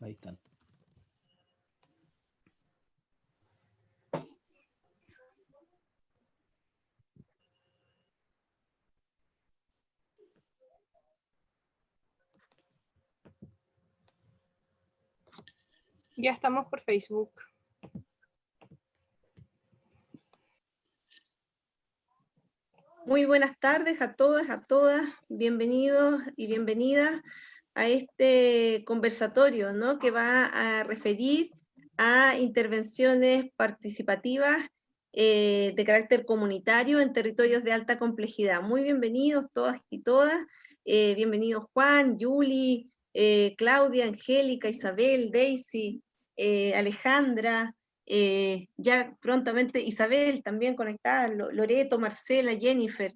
Ahí están. Ya estamos por Facebook. Muy buenas tardes a todas, bienvenidos y bienvenidas a este conversatorio, ¿no? Que va a referir a intervenciones participativas de carácter comunitario en territorios de alta complejidad. Muy bienvenidos todas y todas, bienvenidos Juan, Yuli, Claudia, Angélica, Isabel, Daisy, Alejandra, ya prontamente Isabel también conectada, Loreto, Marcela, Jennifer,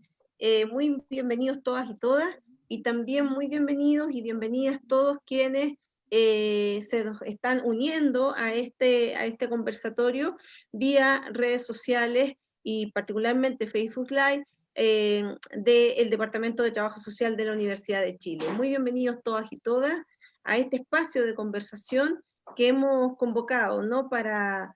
muy bienvenidos todas y todas, y también muy bienvenidos y bienvenidas todos quienes se están uniendo a este conversatorio vía redes sociales y particularmente Facebook Live del Departamento de Trabajo Social de la Universidad de Chile. Muy bienvenidos todas y todas a este espacio de conversación que hemos convocado, ¿no? Para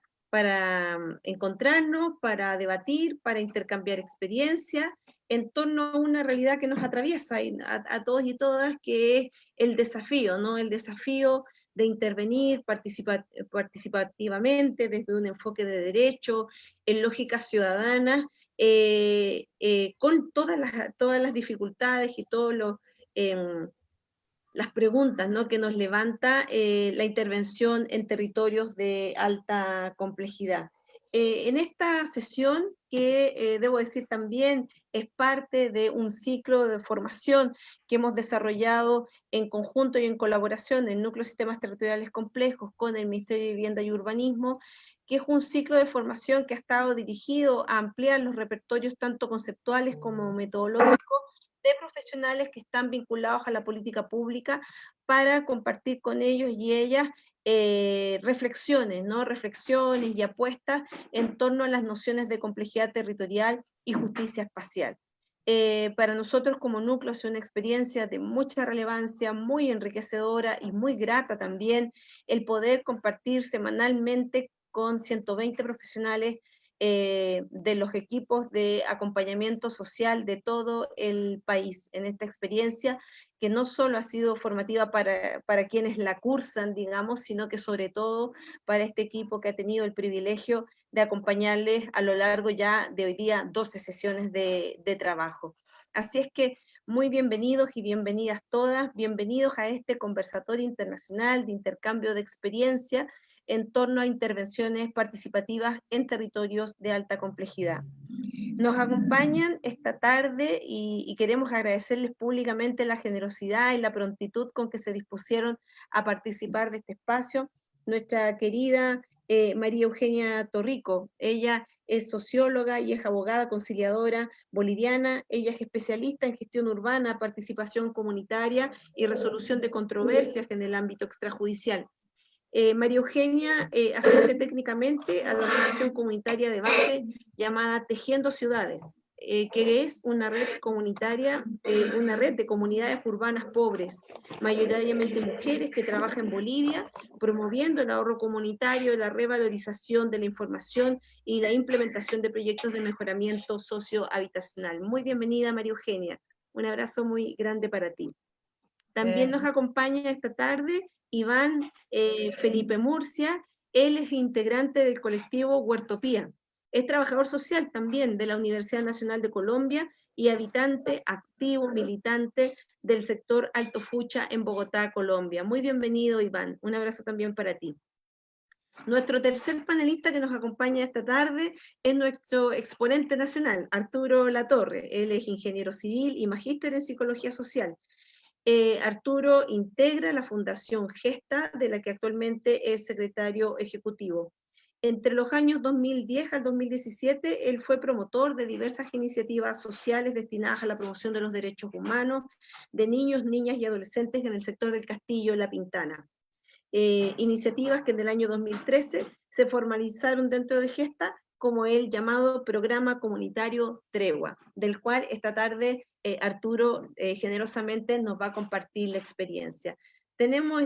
encontrarnos, para debatir, para intercambiar experiencias en torno a una realidad que nos atraviesa a todos y todas, que es el desafío, ¿no? El desafío de intervenir participativamente desde un enfoque de derecho, en lógicas ciudadanas, con todas las dificultades y todos los las preguntas, ¿no? Que nos levanta la intervención en territorios de alta complejidad. En esta sesión, que debo decir también es parte de un ciclo de formación que hemos desarrollado en conjunto y en colaboración en Núcleo de Sistemas Territoriales Complejos con el Ministerio de Vivienda y Urbanismo, que es un ciclo de formación que ha estado dirigido a ampliar los repertorios tanto conceptuales como metodológicos de profesionales que están vinculados a la política pública para compartir con ellos y ellas reflexiones, ¿no? Reflexiones y apuestas en torno a las nociones de complejidad territorial y justicia espacial. Para nosotros como núcleo es una experiencia de mucha relevancia, muy enriquecedora y muy grata también el poder compartir semanalmente con 120 profesionales de los equipos de acompañamiento social de todo el país en esta experiencia, que no solo ha sido formativa para quienes la cursan, digamos, sino que sobre todo para este equipo que ha tenido el privilegio de acompañarles a lo largo ya de hoy día 12 sesiones de trabajo. Así es que muy bienvenidos y bienvenidas todas, bienvenidos a este conversatorio internacional de intercambio de experiencia en torno a intervenciones participativas en territorios de alta complejidad. Nos acompañan esta tarde y queremos agradecerles públicamente la generosidad y la prontitud con que se dispusieron a participar de este espacio. Nuestra querida María Eugenia Torrico, ella es socióloga y es abogada conciliadora boliviana, ella es especialista en gestión urbana, participación comunitaria y resolución de controversias en el ámbito extrajudicial. María Eugenia asiste técnicamente a la organización comunitaria de base llamada Tejiendo Ciudades, que es una red comunitaria, una red de comunidades urbanas pobres, mayoritariamente mujeres, que trabaja en Bolivia, promoviendo el ahorro comunitario, la revalorización de la información y la implementación de proyectos de mejoramiento sociohabitacional. Muy bienvenida, María Eugenia. Un abrazo muy grande para ti. También nos acompaña esta tarde Iván Felipe Murcia. Él es integrante del colectivo Huertopía. Es trabajador social también de la Universidad Nacional de Colombia y habitante activo, militante del sector Alto Fucha en Bogotá, Colombia. Muy bienvenido, Iván. Un abrazo también para ti. Nuestro tercer panelista que nos acompaña esta tarde es nuestro exponente nacional, Arturo Latorre. Él es ingeniero civil y magíster en psicología social. Arturo integra la Fundación Gesta, de la que actualmente es secretario ejecutivo. Entre los años 2010 al 2017, él fue promotor de diversas iniciativas sociales destinadas a la promoción de los derechos humanos de niños, niñas y adolescentes en el sector del Castillo La Pintana. Iniciativas que en el año 2013 se formalizaron dentro de Gesta como el llamado Programa Comunitario Tregua, del cual esta tarde Arturo generosamente nos va a compartir la experiencia. Tenemos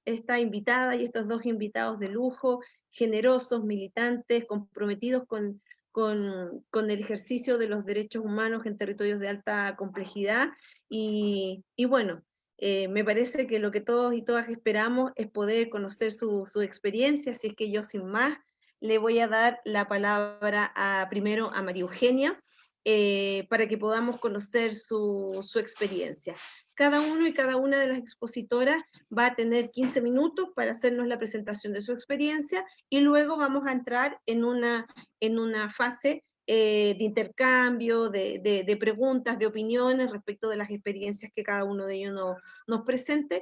esta invitada y estos dos invitados de lujo, generosos, militantes, comprometidos con el ejercicio de los derechos humanos en territorios de alta complejidad. Y bueno, me parece que lo que todos y todas esperamos es poder conocer su experiencia, así es que yo sin más le voy a dar la palabra primero a María Eugenia, para que podamos conocer su experiencia. Cada uno y cada una de las expositoras va a tener 15 minutos para hacernos la presentación de su experiencia y luego vamos a entrar en una fase de intercambio, de preguntas, de opiniones respecto de las experiencias que cada uno de ellos nos presente,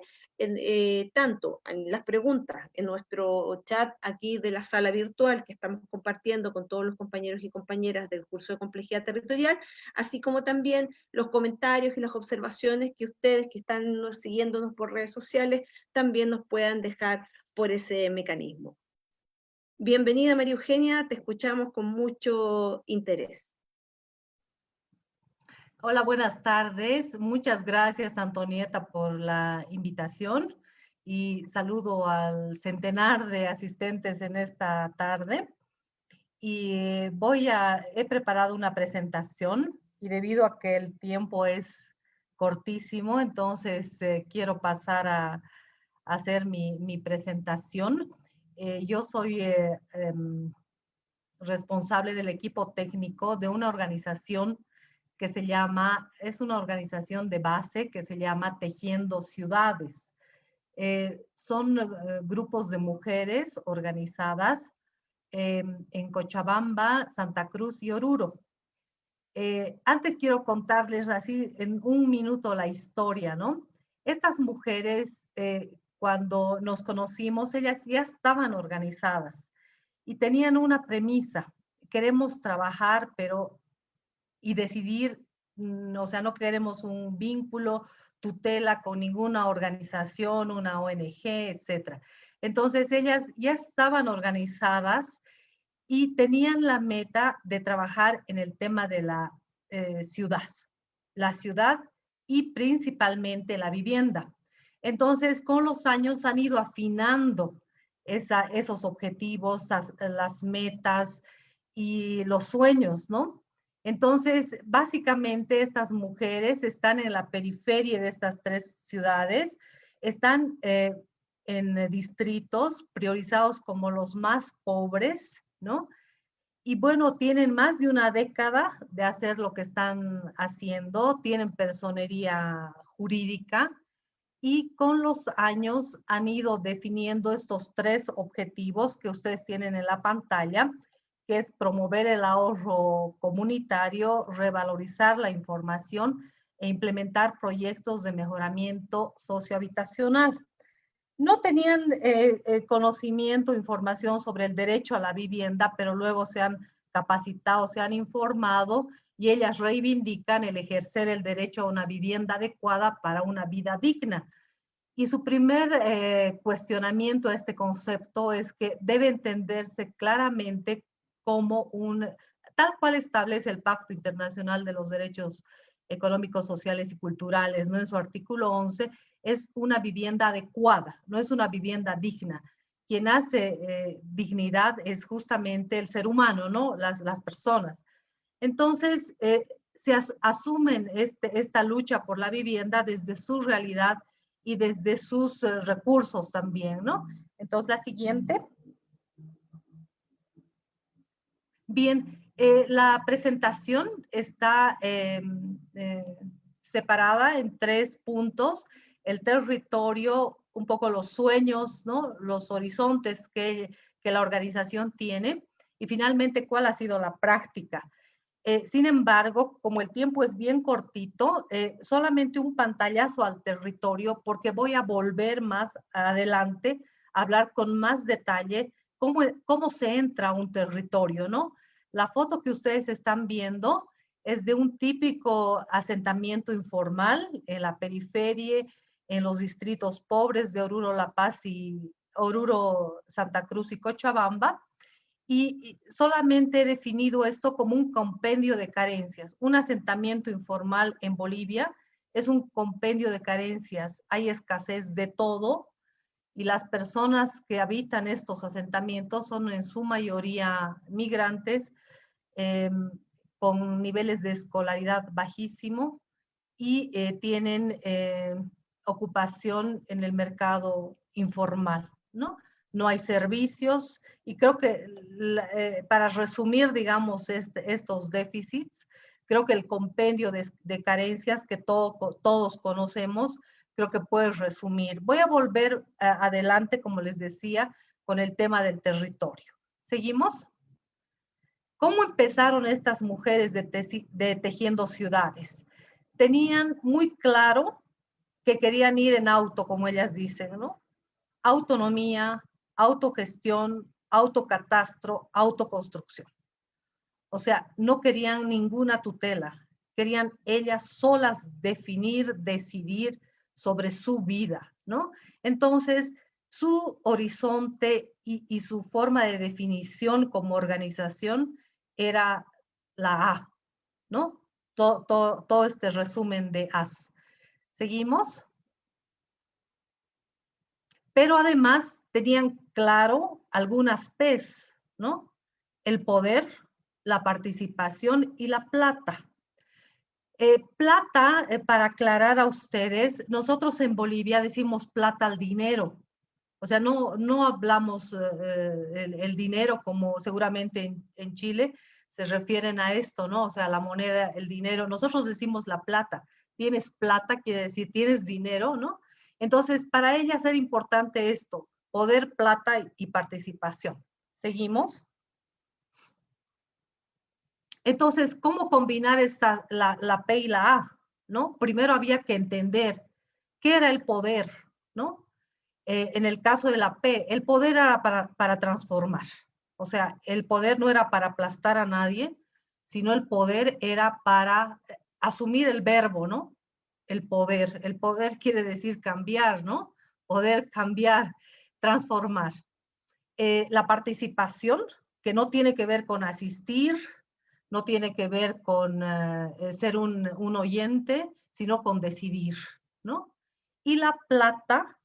tanto en las preguntas en nuestro chat aquí de la sala virtual que estamos compartiendo con todos los compañeros y compañeras del curso de complejidad territorial, así como también los comentarios y las observaciones que ustedes que están siguiéndonos por redes sociales también nos puedan dejar por ese mecanismo. Bienvenida María Eugenia, te escuchamos con mucho interés. Hola, buenas tardes. Muchas gracias, Antonieta, por la invitación y saludo al centenar de asistentes en esta tarde. Y he preparado una presentación y debido a que el tiempo es cortísimo, entonces quiero pasar a hacer mi presentación. Yo soy responsable del equipo técnico de una organización que es una organización de base que se llama Tejiendo Ciudades. Son grupos de mujeres organizadas en Cochabamba, Santa Cruz y Oruro. Antes quiero contarles así en un minuto la historia, ¿no? Estas mujeres, cuando nos conocimos, ellas ya estaban organizadas y tenían una premisa: queremos trabajar, y decidir, o sea, no queremos un vínculo, tutela con ninguna organización, una ONG, etc. Entonces ellas ya estaban organizadas y tenían la meta de trabajar en el tema de la ciudad y principalmente la vivienda. Entonces, con los años han ido afinando esos objetivos, las metas y los sueños, ¿no? Entonces, básicamente estas mujeres están en la periferia de estas tres ciudades, están en distritos priorizados como los más pobres, ¿no? Y bueno, tienen más de una década de hacer lo que están haciendo, tienen personería jurídica y con los años han ido definiendo estos tres objetivos que ustedes tienen en la pantalla, que es promover el ahorro comunitario, revalorizar la información e implementar proyectos de mejoramiento sociohabitacional. No tenían conocimiento, información sobre el derecho a la vivienda, pero luego se han capacitado, se han informado y ellas reivindican el ejercer el derecho a una vivienda adecuada para una vida digna. Y su primer cuestionamiento a este concepto es que debe entenderse claramente como tal cual establece el Pacto Internacional de los Derechos Económicos, Sociales y Culturales, ¿no? En su artículo 11, es una vivienda adecuada, no es una vivienda digna. Quien hace dignidad es justamente el ser humano, ¿no? Las personas. Entonces, se asumen esta lucha por la vivienda desde su realidad y desde sus recursos también, ¿no? Entonces, la siguiente. Bien, la presentación está separada en 3 puntos: el territorio, un poco los sueños, ¿no? Los horizontes que la organización tiene, y finalmente cuál ha sido la práctica. Sin embargo, como el tiempo es bien cortito, solamente un pantallazo al territorio, porque voy a volver más adelante a hablar con más detalle cómo se entra a un territorio, ¿no? La foto que ustedes están viendo es de un típico asentamiento informal en la periferia, en los distritos pobres de Oruro, La Paz y Oruro, Santa Cruz y Cochabamba. Y solamente he definido esto como un compendio de carencias. Un asentamiento informal en Bolivia es un compendio de carencias, hay escasez de todo y las personas que habitan estos asentamientos son en su mayoría migrantes con niveles de escolaridad bajísimo y tienen ocupación en el mercado informal, ¿no? No hay servicios y creo que para resumir, digamos, estos déficits, creo que el compendio de carencias que todos conocemos, creo que puede resumir. Voy a volver adelante, como les decía, con el tema del territorio. ¿Seguimos? ¿Cómo empezaron estas mujeres de Tejiendo Ciudades? Tenían muy claro que querían ir en auto, como ellas dicen, ¿no? Autonomía, autogestión, autocatastro, autoconstrucción. O sea, no querían ninguna tutela, querían ellas solas definir, decidir sobre su vida, ¿no? Entonces, su horizonte y su forma de definición como organización era la A, ¿no? Todo este resumen de As. ¿Seguimos? Pero además tenían claro algunas P's, ¿no? El poder, la participación y la plata. Plata, para aclarar a ustedes, nosotros en Bolivia decimos plata al dinero. O sea, no hablamos el dinero como seguramente en Chile se refieren a esto, ¿no? O sea, la moneda, el dinero. Nosotros decimos la plata. Tienes plata, quiere decir tienes dinero, ¿no? Entonces, para ellas era importante esto, poder, plata y participación. ¿Seguimos? Entonces, ¿cómo combinar la P y la A? ¿No? Primero había que entender qué era el poder, ¿no? En el caso de la P, el poder era para transformar. O sea, el poder no era para aplastar a nadie, sino el poder era para asumir el verbo, ¿no? El poder quiere decir cambiar, ¿no? Poder cambiar, transformar. La participación, que no tiene que ver con asistir, no tiene que ver con ser un oyente, sino con decidir, ¿no? Y la plata,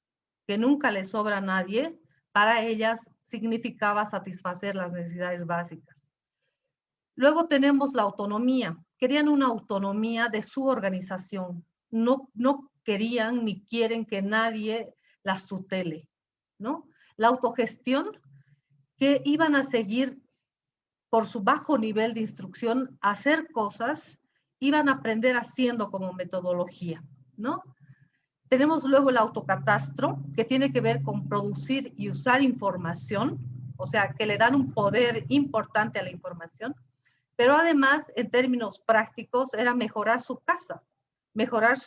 que nunca le sobra a nadie, para ellas significaba satisfacer las necesidades básicas. Luego tenemos la autonomía. Querían una autonomía de su organización. No querían ni quieren que nadie las tutele, ¿no? La autogestión, que iban a seguir por su bajo nivel de instrucción a hacer cosas, iban a aprender haciendo como metodología, ¿no? Tenemos luego el autocatastro, que tiene que ver con producir y usar información, o sea, que le dan un poder importante a la información, pero además, en términos prácticos, era mejorar su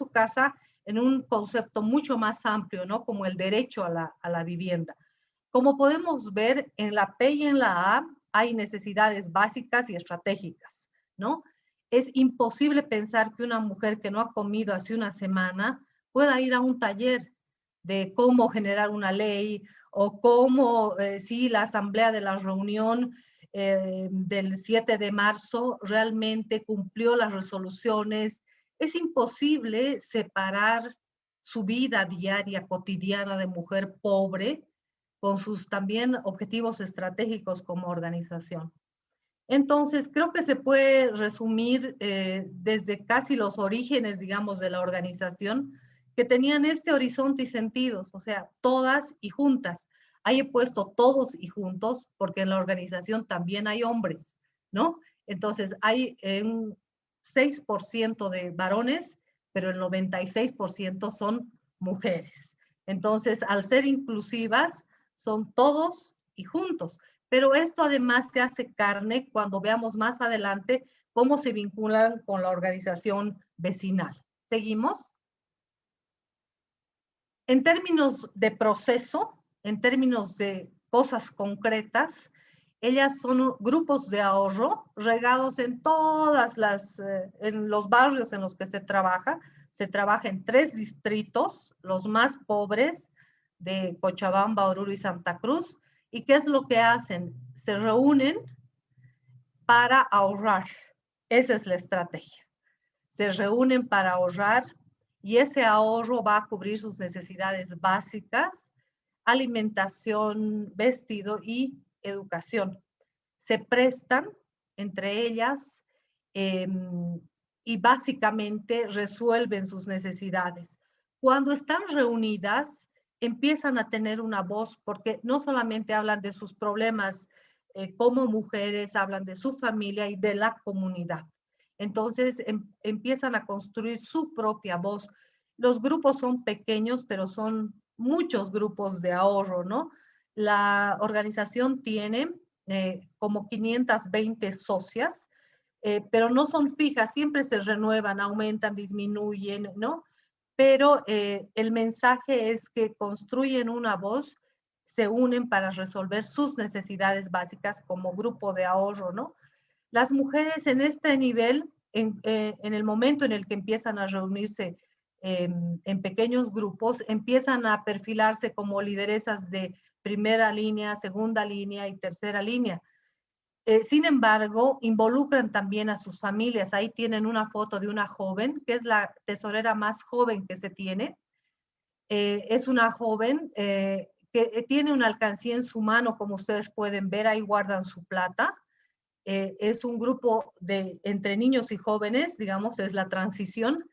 casa en un concepto mucho más amplio, ¿no? Como el derecho a la vivienda. Como podemos ver, en la P y en la A hay necesidades básicas y estratégicas, ¿no? Es imposible pensar que una mujer que no ha comido hace una semana pueda ir a un taller de cómo generar una ley o cómo, si la asamblea de la reunión del 7 de marzo realmente cumplió las resoluciones. Es imposible separar su vida diaria, cotidiana de mujer pobre con sus también objetivos estratégicos como organización. Entonces, creo que se puede resumir desde casi los orígenes, digamos, de la organización, que tenían este horizonte y sentidos, o sea, todas y juntas. Ahí he puesto todos y juntos, porque en la organización también hay hombres, ¿no? Entonces, hay un 6% de varones, pero el 96% son mujeres. Entonces, al ser inclusivas, son todos y juntos. Pero esto además se hace carne cuando veamos más adelante cómo se vinculan con la organización vecinal. ¿Seguimos? En términos de proceso, en términos de cosas concretas, ellas son grupos de ahorro regados en en los barrios en los que se trabaja. Se trabaja en 3 distritos, los más pobres de Cochabamba, Oruro y Santa Cruz. ¿Y qué es lo que hacen? Se reúnen para ahorrar. Esa es la estrategia. Se reúnen para ahorrar y ese ahorro va a cubrir sus necesidades básicas, alimentación, vestido y educación. Se prestan entre ellas y básicamente resuelven sus necesidades. Cuando están reunidas, empiezan a tener una voz, porque no solamente hablan de sus problemas como mujeres, hablan de su familia y de la comunidad. Entonces empiezan a construir su propia voz. Los grupos son pequeños, pero son muchos grupos de ahorro, ¿no? La organización tiene como 520 socias, pero no son fijas, siempre se renuevan, aumentan, disminuyen, ¿no? Pero el mensaje es que construyen una voz, se unen para resolver sus necesidades básicas como grupo de ahorro, ¿no? Las mujeres en este nivel, en el momento en el que empiezan a reunirse en pequeños grupos, empiezan a perfilarse como lideresas de primera línea, segunda línea y tercera línea. Sin embargo, involucran también a sus familias. Ahí tienen una foto de una joven, que es la tesorera más joven que se tiene. Es una joven que tiene una alcancía en su mano, como ustedes pueden ver, ahí guardan su plata. Es un grupo de entre niños y jóvenes, digamos, es la transición,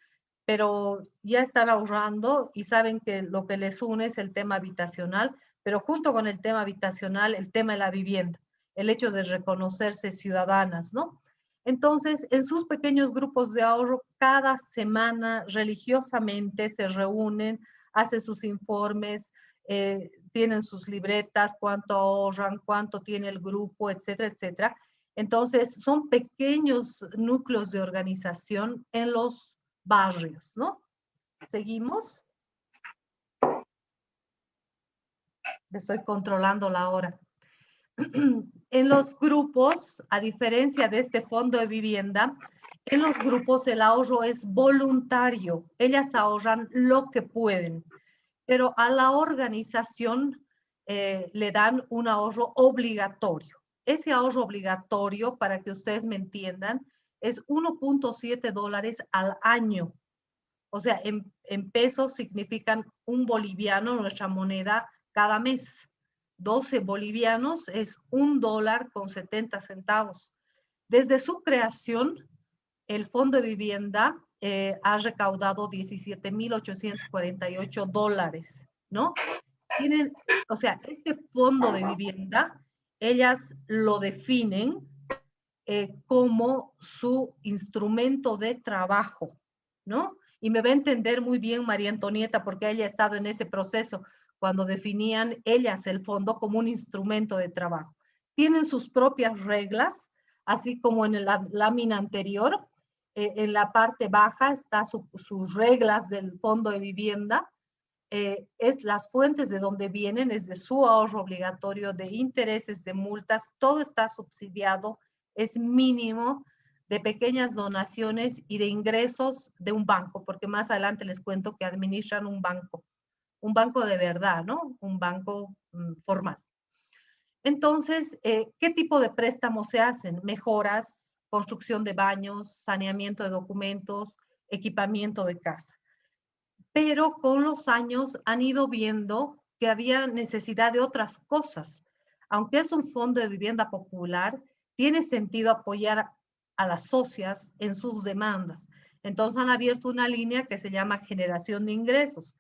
pero ya están ahorrando y saben que lo que les une es el tema habitacional, pero junto con el tema habitacional, el tema de la vivienda, el hecho de reconocerse ciudadanas, ¿no? Entonces, en sus pequeños grupos de ahorro, cada semana religiosamente se reúnen, hacen sus informes, tienen sus libretas, cuánto ahorran, cuánto tiene el grupo, etcétera, etcétera. Entonces, son pequeños núcleos de organización en los barrios, ¿no? ¿Seguimos? Estoy controlando la hora. En los grupos, a diferencia de este fondo de vivienda, en los grupos el ahorro es voluntario. Ellas ahorran lo que pueden, pero a la organización le dan un ahorro obligatorio. Ese ahorro obligatorio, para que ustedes me entiendan, es $1.7 al año. O sea, en pesos significan un boliviano, nuestra moneda, cada mes. 12 bolivianos es $1.70. Desde su creación, el Fondo de Vivienda ha recaudado $17,848, ¿no? Tienen, o sea, este fondo de vivienda, ellas lo definen como su instrumento de trabajo, ¿no? Y me va a entender muy bien María Antonieta, porque ella ha estado en ese proceso, cuando definían ellas el fondo como un instrumento de trabajo. Tienen sus propias reglas, así como en la lámina anterior, en la parte baja está sus reglas del fondo de vivienda, es las fuentes de donde vienen, es de su ahorro obligatorio, de intereses, de multas, todo está subsidiado, es mínimo, de pequeñas donaciones y de ingresos de un banco, porque más adelante les cuento que administran un banco de verdad, ¿no? Un banco formal. Entonces, ¿qué tipo de préstamos se hacen? Mejoras, construcción de baños, saneamiento de documentos, equipamiento de casa. Pero con los años han ido viendo que había necesidad de otras cosas. Aunque es un fondo de vivienda popular, tiene sentido apoyar a las socias en sus demandas. Entonces han abierto una línea que se llama generación de ingresos.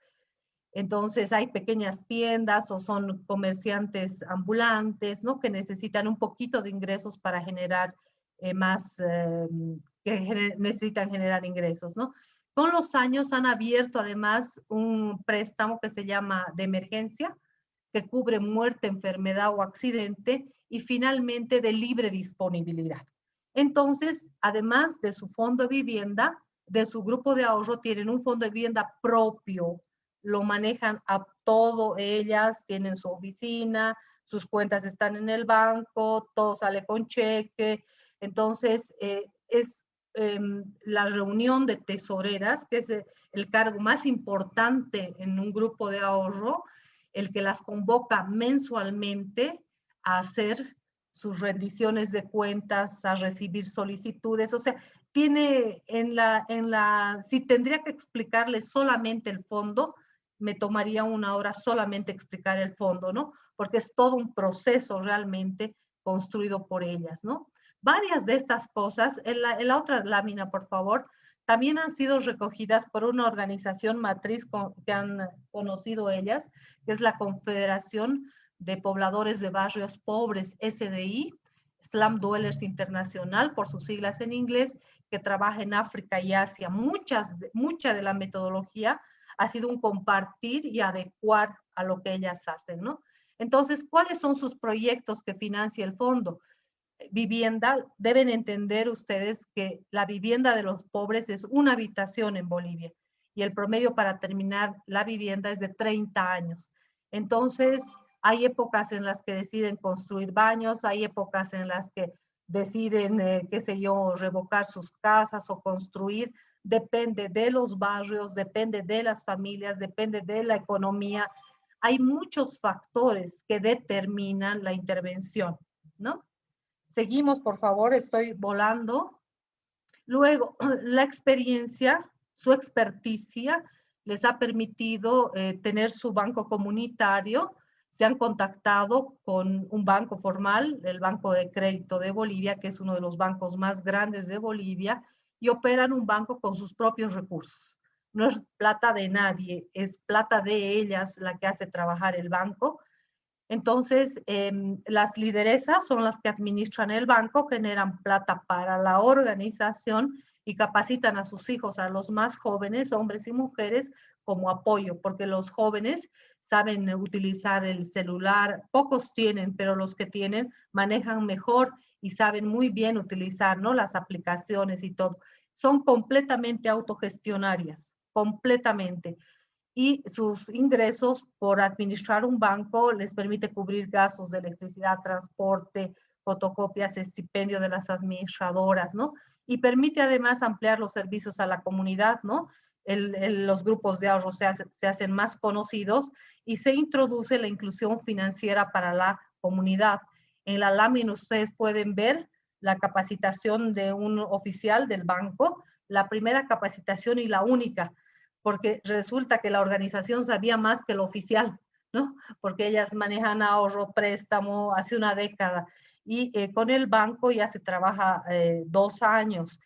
Entonces hay pequeñas tiendas o son comerciantes ambulantes, ¿no? Que necesitan un poquito de ingresos para generar necesitan generar ingresos, ¿no? Con los años han abierto además un préstamo que se llama de emergencia, que cubre muerte, enfermedad o accidente, y finalmente de libre disponibilidad. Entonces, además de su fondo de vivienda, de su grupo de ahorro, tienen un fondo de vivienda propio, lo manejan a todo ellas, tienen su oficina, sus cuentas están en el banco, todo sale con cheque. Entonces, es la reunión de tesoreras, que es el cargo más importante en un grupo de ahorro, el que las convoca mensualmente a hacer sus rendiciones de cuentas, a recibir solicitudes. O sea, tiene si tendría que explicarles solamente el fondo, me tomaría una hora solamente explicar el fondo, ¿no? Porque es todo un proceso realmente construido por ellas, ¿no? Varias de estas cosas, en la otra lámina, por favor, también han sido recogidas por una organización matriz que han conocido ellas, que es la Confederación de Pobladores de Barrios Pobres, SDI, Slum Dwellers Internacional, por sus siglas en inglés, que trabaja en África y Asia. Mucha de la metodología ha sido un compartir y adecuar a lo que ellas hacen, ¿no? Entonces, ¿cuáles son sus proyectos que financia el fondo? Vivienda, deben entender ustedes que la vivienda de los pobres es una habitación en Bolivia y el promedio para terminar la vivienda es de 30 años. Entonces, hay épocas en las que deciden construir baños, hay épocas en las que deciden, qué sé yo, revocar sus casas o construir. Depende de los barrios, depende de las familias, depende de la economía. Hay muchos factores que determinan la intervención, ¿no? Seguimos, por favor, estoy volando. Luego, la experiencia, su experticia les ha permitido tener su banco comunitario. Se han contactado con un banco formal, el Banco de Crédito de Bolivia, que es uno de los bancos más grandes de Bolivia, y operan un banco con sus propios recursos. No es plata de nadie, es plata de ellas la que hace trabajar el banco. Entonces, las lideresas son las que administran el banco, generan plata para la organización y capacitan a sus hijos, a los más jóvenes, hombres y mujeres, como apoyo, porque los jóvenes saben utilizar el celular, pocos tienen, pero los que tienen manejan mejor y saben muy bien utilizar, ¿no?, las aplicaciones y todo. Son completamente autogestionarias, completamente. Y sus ingresos por administrar un banco les permite cubrir gastos de electricidad, transporte, fotocopias, estipendio de las administradoras, ¿no? Y permite además ampliar los servicios a la comunidad, ¿no? Los grupos de ahorro se hacen más conocidos y se introduce la inclusión financiera para la comunidad. En la lámina ustedes pueden ver la capacitación de un oficial del banco, la primera capacitación y la única, porque resulta que la organización sabía más que el oficial, ¿no? Porque ellas manejan ahorro, préstamo, hace una década. Y con el banco ya se trabaja 2 años.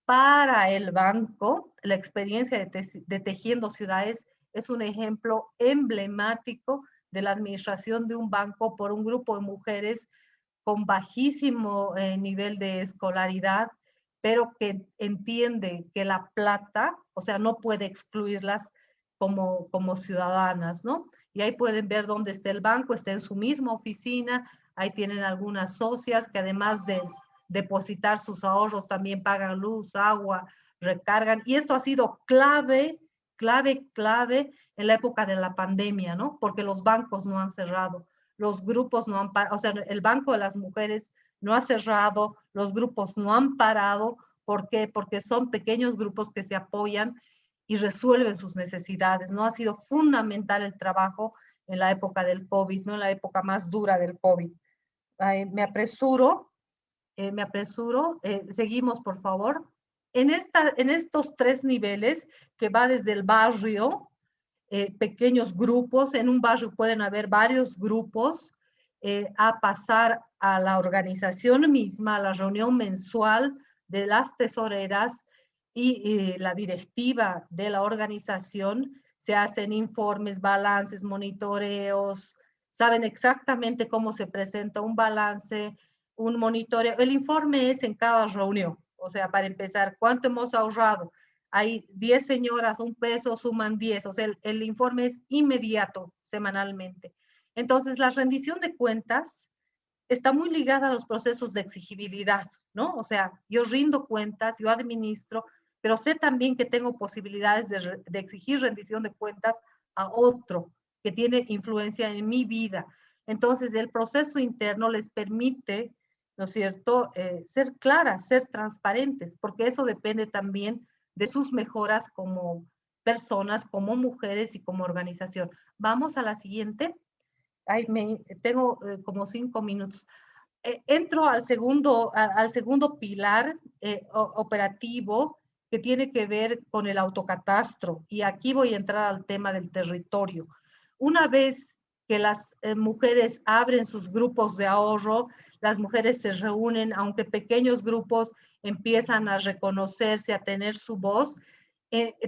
Para el banco, la experiencia de Tejiendo Ciudades es un ejemplo emblemático de la administración de un banco por un grupo de mujeres con bajísimo nivel de escolaridad, pero que entiende que la plata, o sea, no puede excluirlas como ciudadanas, ¿no? Y ahí pueden ver dónde está el banco, está en su misma oficina, ahí tienen algunas socias que además de depositar sus ahorros también pagan luz, agua, recargan, y esto ha sido clave en la época de la pandemia, ¿no? Porque los bancos no han cerrado, los grupos no han parado, o sea, el Banco de las Mujeres no ha cerrado, los grupos no han parado. ¿Por qué? Porque son pequeños grupos que se apoyan y resuelven sus necesidades, ¿no? Ha sido fundamental el trabajo en la época del COVID, ¿no? En la época más dura del COVID. Me apresuro, seguimos, por favor. En estos 3 niveles, que va desde el barrio, pequeños grupos, en un barrio pueden haber varios grupos, a pasar a la organización misma, a la reunión mensual de las tesoreras y la directiva de la organización. Se hacen informes, balances, monitoreos, saben exactamente cómo se presenta un balance, un monitoreo. El informe es en cada reunión, o sea, para empezar, ¿cuánto hemos ahorrado? Hay 10 señoras, un peso, suman 10, o sea, el informe es inmediato semanalmente. Entonces, la rendición de cuentas está muy ligada a los procesos de exigibilidad, ¿no? O sea, yo rindo cuentas, yo administro, pero sé también que tengo posibilidades de exigir rendición de cuentas a otro que tiene influencia en mi vida. Entonces, el proceso interno les permite, ¿no es cierto?, ser claras, ser transparentes, porque eso depende también de sus mejoras como personas, como mujeres y como organización. Vamos a la siguiente. Tengo como 5 minutos. Entro al segundo pilar operativo, que tiene que ver con el autocatastro, y aquí voy a entrar al tema del territorio. Una vez que las mujeres abren sus grupos de ahorro, las mujeres se reúnen, aunque pequeños grupos, empiezan a reconocerse, a tener su voz,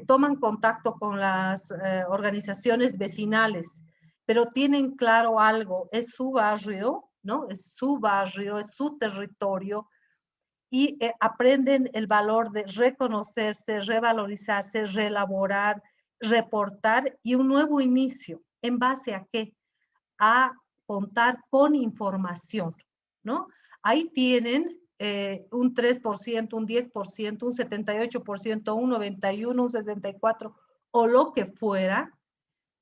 toman contacto con las organizaciones vecinales, pero tienen claro algo: es su barrio, ¿no? Es su barrio, es su territorio, y aprenden el valor de reconocerse, revalorizarse, reelaborar, reportar, y un nuevo inicio. ¿En base a qué? A contar con información, ¿no? Ahí tienen un 3%, un 10%, un 78%, un 91%, un 64%, o lo que fuera.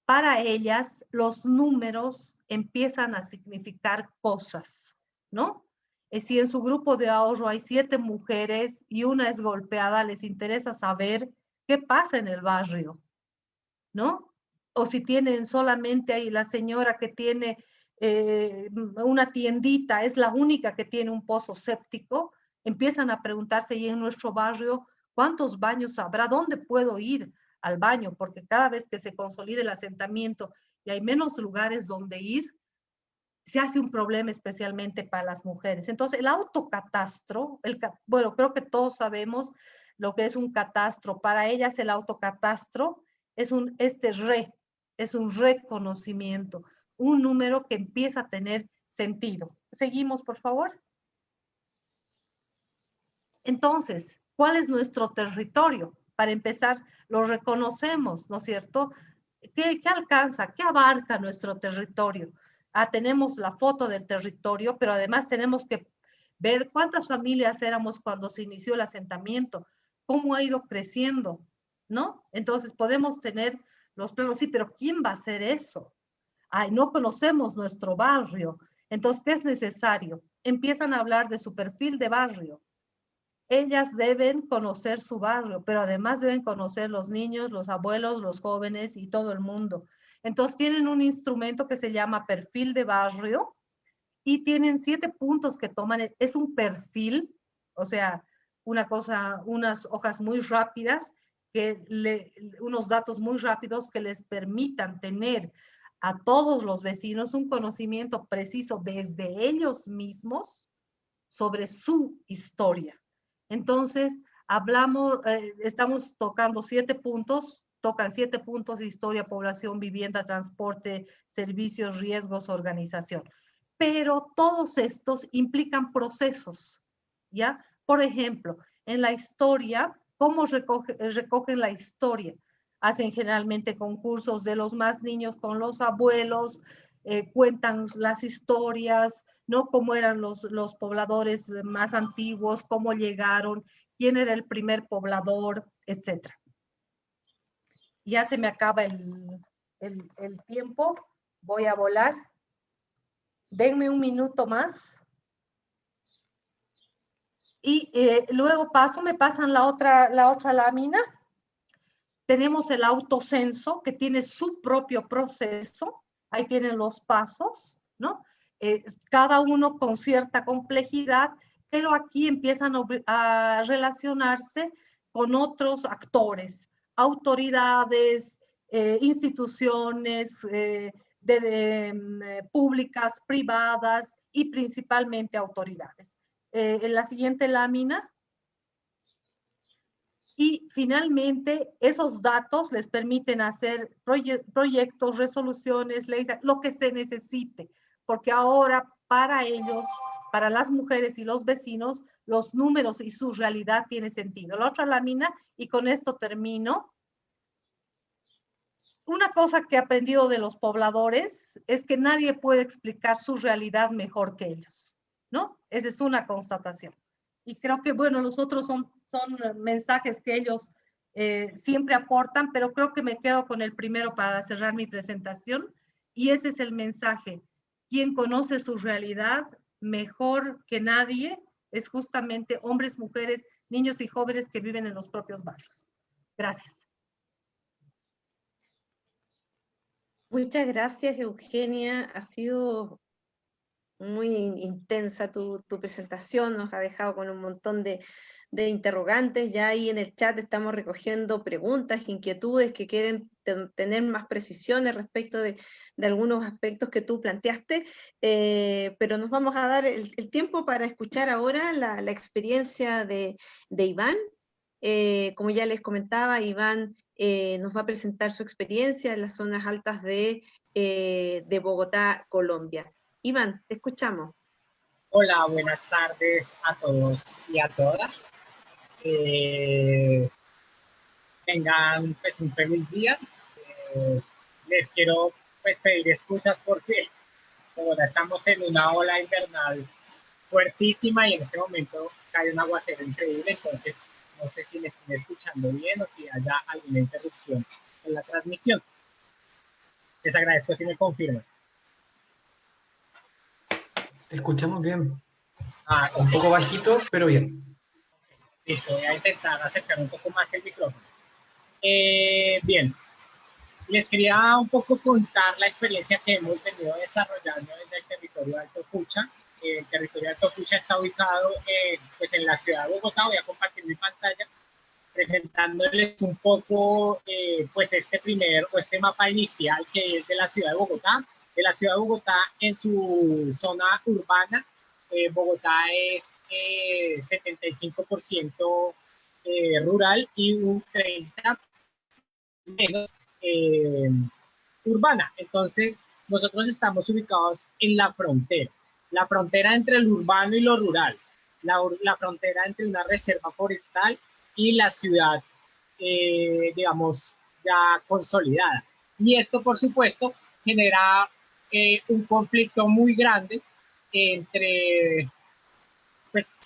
Para ellas, los números empiezan a significar cosas, ¿no? Si en su grupo de ahorro hay 7 mujeres y una es golpeada, les interesa saber qué pasa en el barrio, ¿no? O si tienen solamente ahí la señora que tiene una tiendita, es la única que tiene un pozo séptico, empiezan a preguntarse: ¿y en nuestro barrio cuántos baños habrá? ¿Dónde puedo ir al baño? Porque cada vez que se consolide el asentamiento y hay menos lugares donde ir, se hace un problema especialmente para las mujeres. Entonces, el autocatastro, bueno, creo que todos sabemos lo que es un catastro. Para ellas, el autocatastro es es un reconocimiento, un número que empieza a tener sentido. Seguimos, por favor. Entonces, ¿cuál es nuestro territorio? Para empezar, lo reconocemos, ¿no es cierto? ¿Qué alcanza? ¿Qué abarca nuestro territorio? Tenemos la foto del territorio, pero además tenemos que ver cuántas familias éramos cuando se inició el asentamiento, cómo ha ido creciendo, ¿no? Entonces podemos tener los planos, sí, pero ¿quién va a hacer eso? Ay, no conocemos nuestro barrio. Entonces, ¿qué es necesario? Empiezan a hablar de su perfil de barrio. Ellas deben conocer su barrio, pero además deben conocer los niños, los abuelos, los jóvenes y todo el mundo. Entonces tienen un instrumento que se llama perfil de barrio, y tienen 7 puntos que toman. Es un perfil, o sea, unas hojas muy rápidas, unos datos muy rápidos que les permitan tener a todos los vecinos un conocimiento preciso desde ellos mismos sobre su historia. Entonces, estamos tocando 7 puntos, tocan 7 puntos: historia, población, vivienda, transporte, servicios, riesgos, organización. Pero todos estos implican procesos, ¿ya? Por ejemplo, en la historia, ¿cómo recogen la historia? Hacen generalmente concursos de los más niños con los abuelos, cuentan las historias, ¿no? Cómo eran los pobladores más antiguos, cómo llegaron, quién era el primer poblador, etc. Ya se me acaba el tiempo, voy a volar. Denme un minuto más. Y luego me pasan la otra lámina. Tenemos el autocenso, que tiene su propio proceso. Ahí tienen los pasos, ¿no? Cada uno con cierta complejidad, pero aquí empiezan a relacionarse con otros actores, autoridades, instituciones públicas, privadas, y principalmente autoridades. En la siguiente lámina. Y finalmente, esos datos les permiten hacer proyectos, resoluciones, leyes, lo que se necesite, porque ahora para ellos, para las mujeres y los vecinos, los números y su realidad tienen sentido. La otra lámina, y con esto termino. Una cosa que he aprendido de los pobladores es que nadie puede explicar su realidad mejor que ellos, ¿no? Esa es una constatación. Y creo que, bueno, los otros son mensajes que ellos siempre aportan, pero creo que me quedo con el primero para cerrar mi presentación, y ese es el mensaje. Quien conoce su realidad mejor que nadie es justamente hombres, mujeres, niños y jóvenes que viven en los propios barrios. Gracias. Muchas gracias, Eugenia. Ha sido Muy intensa tu presentación, nos ha dejado con un montón de interrogantes. Ya ahí en el chat estamos recogiendo preguntas, inquietudes que quieren tener más precisiones respecto de algunos aspectos que tú planteaste, pero nos vamos a dar el tiempo para escuchar ahora la experiencia de Iván. Como ya les comentaba, Iván nos va a presentar su experiencia en las zonas altas de Bogotá, Colombia. Iván, te escuchamos. Hola, buenas tardes a todos y a todas. Tengan pues un feliz día. Les quiero pues pedir excusas porque ahora estamos en una ola invernal fuertísima y en este momento cae un aguacero increíble, entonces no sé si me están escuchando bien o si haya alguna interrupción en la transmisión. Les agradezco si me confirman. Te escuchamos bien. Okay. Un poco bajito, pero bien. Listo, voy a intentar acercar un poco más el micrófono. Bien, les quería un poco contar la experiencia que hemos venido desarrollando desde el territorio de Alto Cucha. El territorio de Alto Cucha está ubicado pues en la ciudad de Bogotá. Voy a compartir mi pantalla presentándoles un poco pues este mapa inicial que es de la ciudad de Bogotá. De la ciudad de Bogotá en su zona urbana, Bogotá es 75% rural y un 30% menos urbana. Entonces, nosotros estamos ubicados en la frontera entre el urbano y lo rural, la frontera entre una reserva forestal y la ciudad, digamos, ya consolidada. Y esto, por supuesto, genera un conflicto muy grande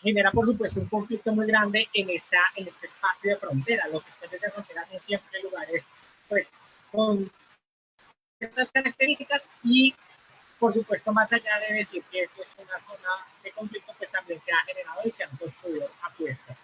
genera, por supuesto, un conflicto muy grande en este espacio de frontera. Los espacios de frontera son siempre lugares, pues, con ciertas características y, por supuesto, más allá de decir que esto es una zona de conflicto, pues también se ha generado y se han construido apuestas.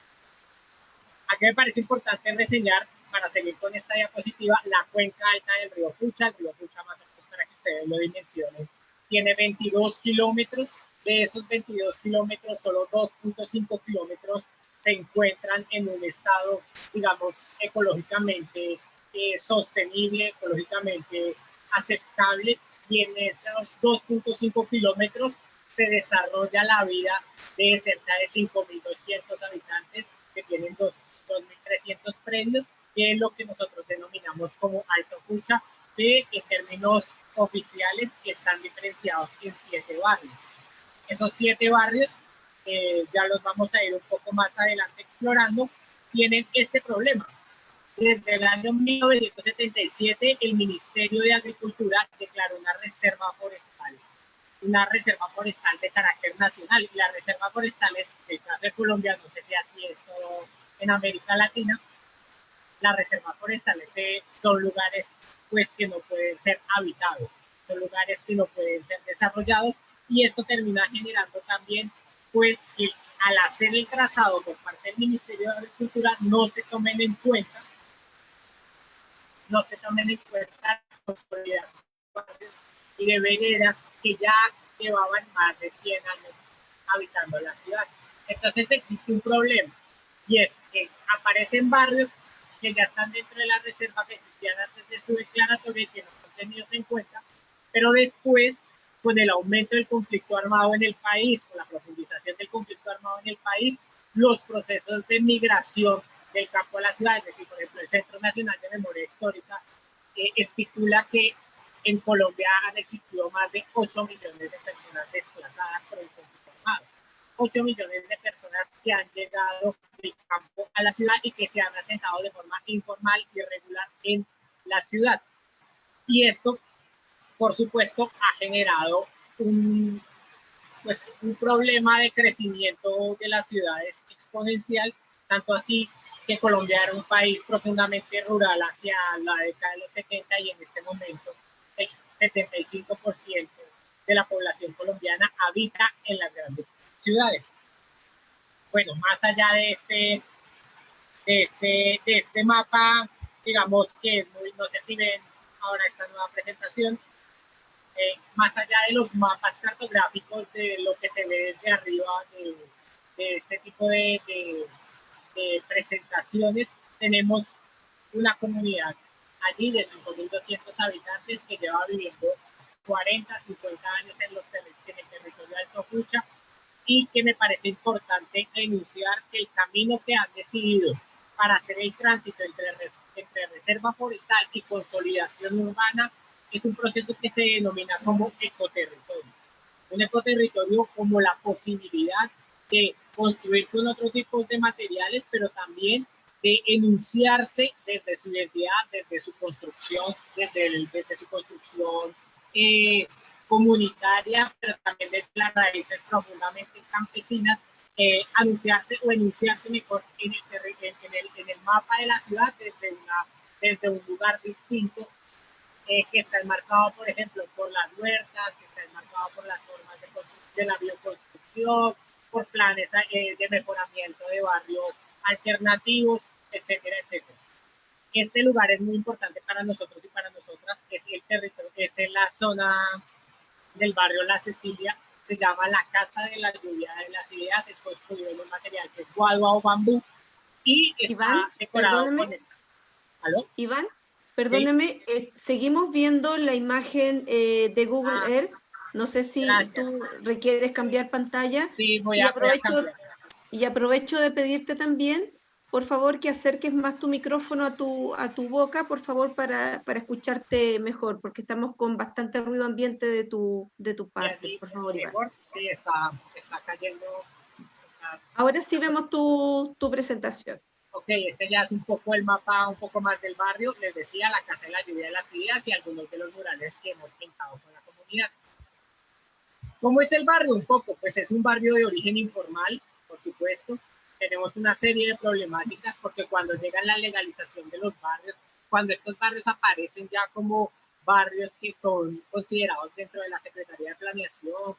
Aquí me parece importante reseñar, para seguir con esta diapositiva, la cuenca alta del río Pucha. El río Pucha, más o menos para que ustedes lo dimensionen, tiene 22 kilómetros. De esos 22 kilómetros, solo 2.5 kilómetros se encuentran en un estado, digamos, ecológicamente sostenible, ecológicamente aceptable, y en esos 2.5 kilómetros se desarrolla la vida de cerca de 5.200 habitantes que tienen 2.300 predios, que es lo que nosotros denominamos como Alto Cucha, que en términos oficiales están diferenciados en 7 barrios. Esos 7 barrios, ya los vamos a ir un poco más adelante explorando, tienen este problema. Desde el año 1977, el Ministerio de Agricultura declaró una reserva forestal de carácter nacional. Y la reserva forestal es, en el caso de Colombia, no sé si así es todo en América Latina, las reservas forestales son lugares pues, que no pueden ser habitados, son lugares que no pueden ser desarrollados, y esto termina generando también pues que al hacer el trazado por parte del Ministerio de Agricultura no se tomen en cuenta consolidaciones y de veredas que ya llevaban más de 100 años habitando la ciudad. Entonces existe un problema, y es que aparecen barrios que ya están dentro de la reserva, que existían antes de su declaratoria y que no son tenidos en cuenta, pero después, con el aumento del conflicto armado en el país, con la profundización del conflicto armado en el país, los procesos de migración del campo a la ciudad, es decir, por ejemplo, el Centro Nacional de Memoria Histórica estipula que en Colombia han existido más de 8 millones de personas desplazadas por el conflicto armado. 8 millones de personas que han llegado del campo a la ciudad y que se han asentado de forma informal y irregular en la ciudad. Y esto, por supuesto, ha generado un problema de crecimiento de las ciudades exponencial, tanto así que Colombia era un país profundamente rural hacia la década de los 70, y en este momento el 75% de la población colombiana habita en las grandes ciudades. Bueno, más allá de este mapa, digamos que es muy, no sé si ven ahora esta nueva presentación, más allá de los mapas cartográficos de lo que se ve desde arriba de este tipo de presentaciones, tenemos una comunidad allí de 5.200 habitantes que lleva viviendo 40, 50 años en el territorio de Alto Fucha, y que me parece importante denunciar que el camino que han decidido para hacer el tránsito entre reserva forestal y consolidación urbana es un proceso que se denomina como ecoterritorio. Un ecoterritorio como la posibilidad de construir con otros tipos de materiales, pero también de enunciarse desde su identidad, desde su construcción, desde su construcción comunitaria, pero también desde las raíces profundamente campesinas, anunciarse o enunciarse mejor en el mapa de la ciudad desde un lugar distinto, que está enmarcado, por ejemplo, por las huertas, que está enmarcado por las formas de la bioconstrucción, por planes de mejoramiento de barrios alternativos, etcétera, etcétera. Este lugar es muy importante para nosotros y para nosotras, es el territorio, es en la zona del barrio La Cecilia, se llama la Casa de la Lluvia de las Ideas, es construido en un material que es guadua o bambú y está Iván, decorado perdóname. con esta. ¿Aló? Iván, perdóname, seguimos viendo la imagen de Google Earth. No sé si Gracias. tú requieres cambiar pantalla. Sí, voy a cambiar. Y aprovecho de pedirte también, por favor, que acerques más tu micrófono a tu boca, por favor, para escucharte mejor, porque estamos con bastante ruido ambiente de tu parte. Por favor, Iván. Sí, está cayendo. Ahora sí vemos tu presentación. Ok, este ya es un poco el mapa, un poco más del barrio. Les decía, la Casa de la Lluvia de las Ideas y algunos de los murales que hemos pintado con la comunidad. ¿Cómo es el barrio? Un poco, pues es un barrio de origen informal, por supuesto. Tenemos una serie de problemáticas porque cuando llega la legalización de los barrios, cuando estos barrios aparecen ya como barrios que son considerados dentro de la Secretaría de Planeación,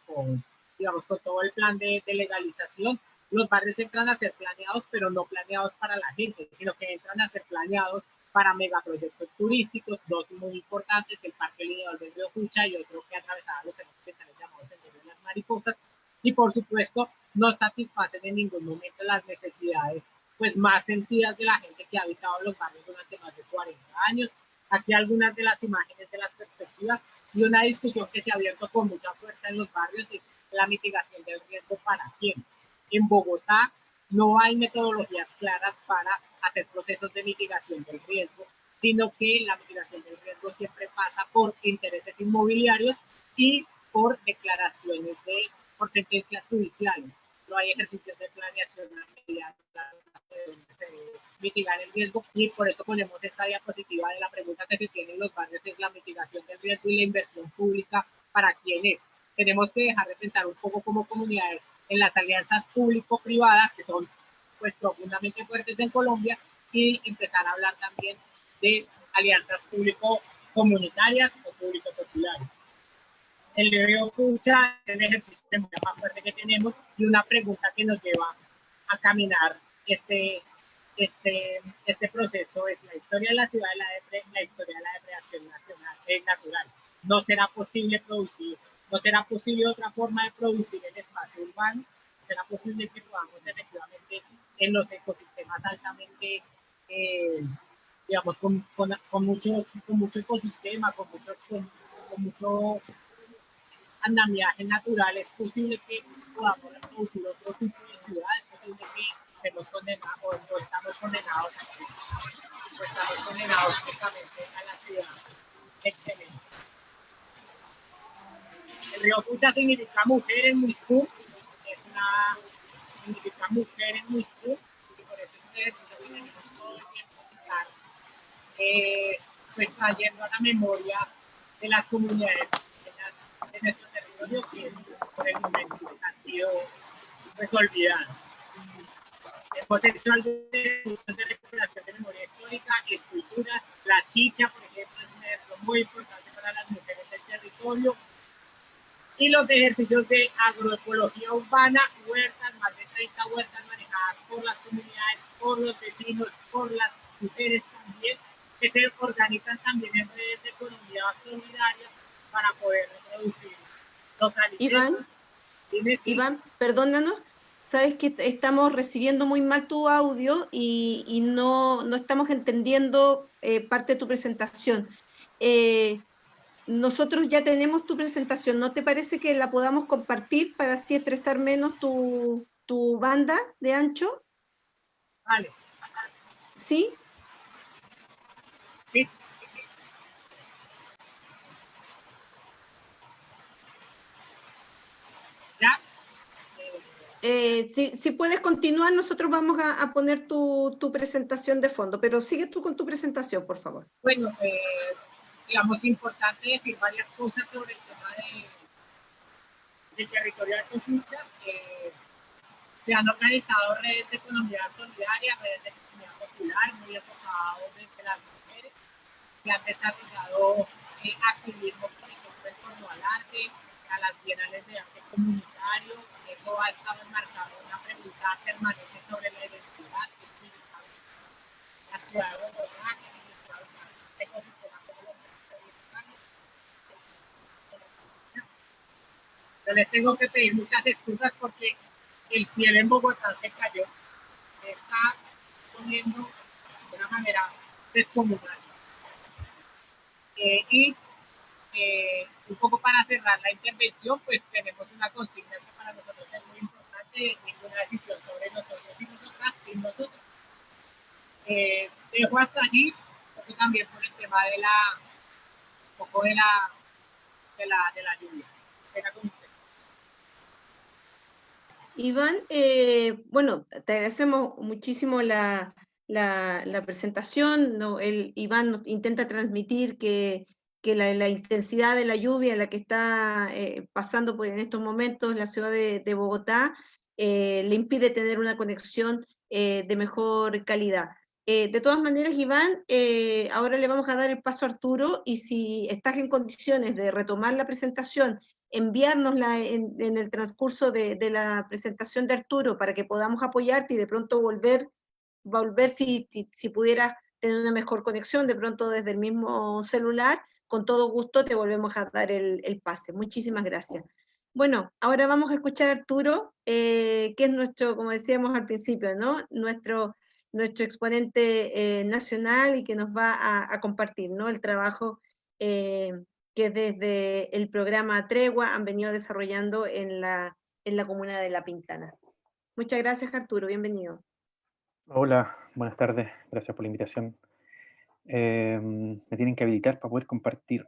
digamos, con todo el plan de legalización, los barrios entran a ser planeados, pero no planeados para la gente, sino que entran a ser planeados para megaproyectos turísticos, dos muy importantes, el Parque Lineal del Río Fucha y otro que atravesaba los centros ambientales llamados Sendero de las Mariposas, y por supuesto no satisfacen en ningún momento las necesidades pues más sentidas de la gente que ha habitado los barrios durante más de 40 años. Aquí algunas de las imágenes de las perspectivas y una discusión que se ha abierto con mucha fuerza en los barrios es la mitigación del riesgo para quién. En Bogotá no hay metodologías claras para hacer procesos de mitigación del riesgo, sino que la mitigación del riesgo siempre pasa por intereses inmobiliarios y por declaraciones por sentencias judiciales. No hay ejercicios de planeación de mitigar el riesgo, y por eso ponemos esta diapositiva de la pregunta que se tiene en los barrios: es la mitigación del riesgo y la inversión pública para quién es. Tenemos que dejar de pensar un poco como comunidades en las alianzas público-privadas, que son pues profundamente fuertes en Colombia, y empezar a hablar también de alianzas público-comunitarias o público-populares. El Río Fucha es el ejercicio de memoria más fuerte que tenemos y una pregunta que nos lleva a caminar este proceso es: la historia de la ciudad, la historia de la depredación nacional es natural. No será posible producir, no será posible otra forma de producir el espacio urbano, no será posible que podamos efectivamente en los ecosistemas altamente, digamos, con mucho ecosistema, con mucho andamiaje natural. Es posible que podamos reproducir otro tipo de ciudad, es posible que estemos condenados o estamos condenados justamente a la ciudad excelente. El río Fucha significa mujer en Muiscú, significa mujer en Muiscú, y por eso es un ejercicio que tenemos todo el tiempo que estar pues trayendo a la memoria de las comunidades de nuestro territorio que por el momento han sido pues olvidadas. Hemos hecho algunos de recuperación de memoria histórica, esculturas. La chicha, por ejemplo, es un ejemplo muy importante para las mujeres del territorio. Y los ejercicios de agroecología urbana, huertas, más de 30 huertas manejadas por las comunidades, por los vecinos, por las mujeres también, que se organizan también en redes de economía solidaria para poder reducir los alimentos. Iván, perdónanos, sabes que estamos recibiendo muy mal tu audio y no estamos entendiendo parte de tu presentación. Nosotros ya tenemos tu presentación, ¿no te parece que la podamos compartir para así estresar menos tu banda de ancho? Vale. ¿Sí? Sí. ¿Ya? Si puedes continuar, nosotros vamos a poner tu presentación de fondo, pero sigue tú con tu presentación, por favor. Bueno, digamos, importante decir varias cosas sobre el tema de territorio de consulta. Se han organizado redes de economía solidaria, redes de economía popular, muy enfocados desde las mujeres, que han desarrollado activismo, por ejemplo, en torno al arte, a las bienales de arte comunitario. Eso ha estado enmarcado en una pregunta permanente sobre la identidad, que es la ciudad de Bogotá, que es el ecosistema como lo Yo les tengo que pedir muchas excusas porque el cielo en Bogotá se cayó, se está poniendo de una manera descomunal. Y un poco para cerrar la intervención, pues tenemos una consigna que para nosotros es muy importante, ninguna decisión sobre nosotros y nosotras sin nosotros. Dejo hasta allí, porque también por el tema de un poco de la lluvia. Venga con usted. Iván, bueno, te agradecemos muchísimo la presentación, ¿no? Iván nos intenta transmitir que la intensidad de la lluvia en la que está pasando pues, en estos momentos la ciudad de Bogotá le impide tener una conexión de mejor calidad. De todas maneras, Iván, ahora le vamos a dar el paso a Arturo y si estás en condiciones de retomar la presentación, enviárnosla en el transcurso de la presentación de Arturo para que podamos apoyarte y de pronto volver si pudieras tener una mejor conexión, de pronto desde el mismo celular, con todo gusto te volvemos a dar el pase. Muchísimas gracias. Bueno, ahora vamos a escuchar a Arturo, que es nuestro, como decíamos al principio, ¿no? Nuestro exponente nacional y que nos va a compartir, ¿no? El trabajo que desde el programa Tregua han venido desarrollando en la comuna de La Pintana. Muchas gracias, Arturo. Bienvenido. Hola, buenas tardes. Gracias por la invitación. Me tienen que habilitar para poder compartir.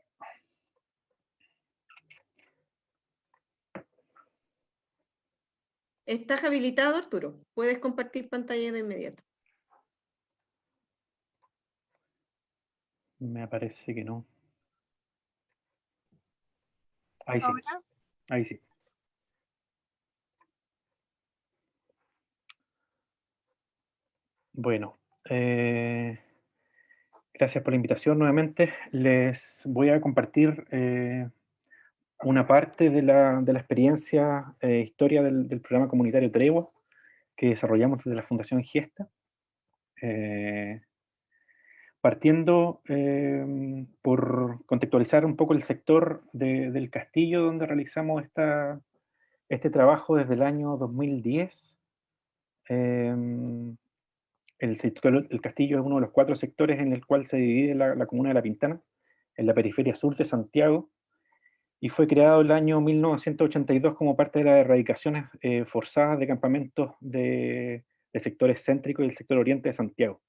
¿Estás habilitado, Arturo? Puedes compartir pantalla de inmediato. Me parece que no. Ahí sí. Ahora, Ahí sí. Bueno, gracias por la invitación nuevamente. Les voy a compartir una parte de la experiencia, historia del programa comunitario Tregua que desarrollamos desde la Fundación Gesta. Partiendo por contextualizar un poco el sector del castillo donde realizamos este trabajo desde el año 2010. El castillo es uno de los 4 sectores en el cual se divide la comuna de La Pintana, en la periferia sur de Santiago, y fue creado el año 1982 como parte de las erradicaciones forzadas de campamentos de sectores céntricos y el sector oriente de Santiago.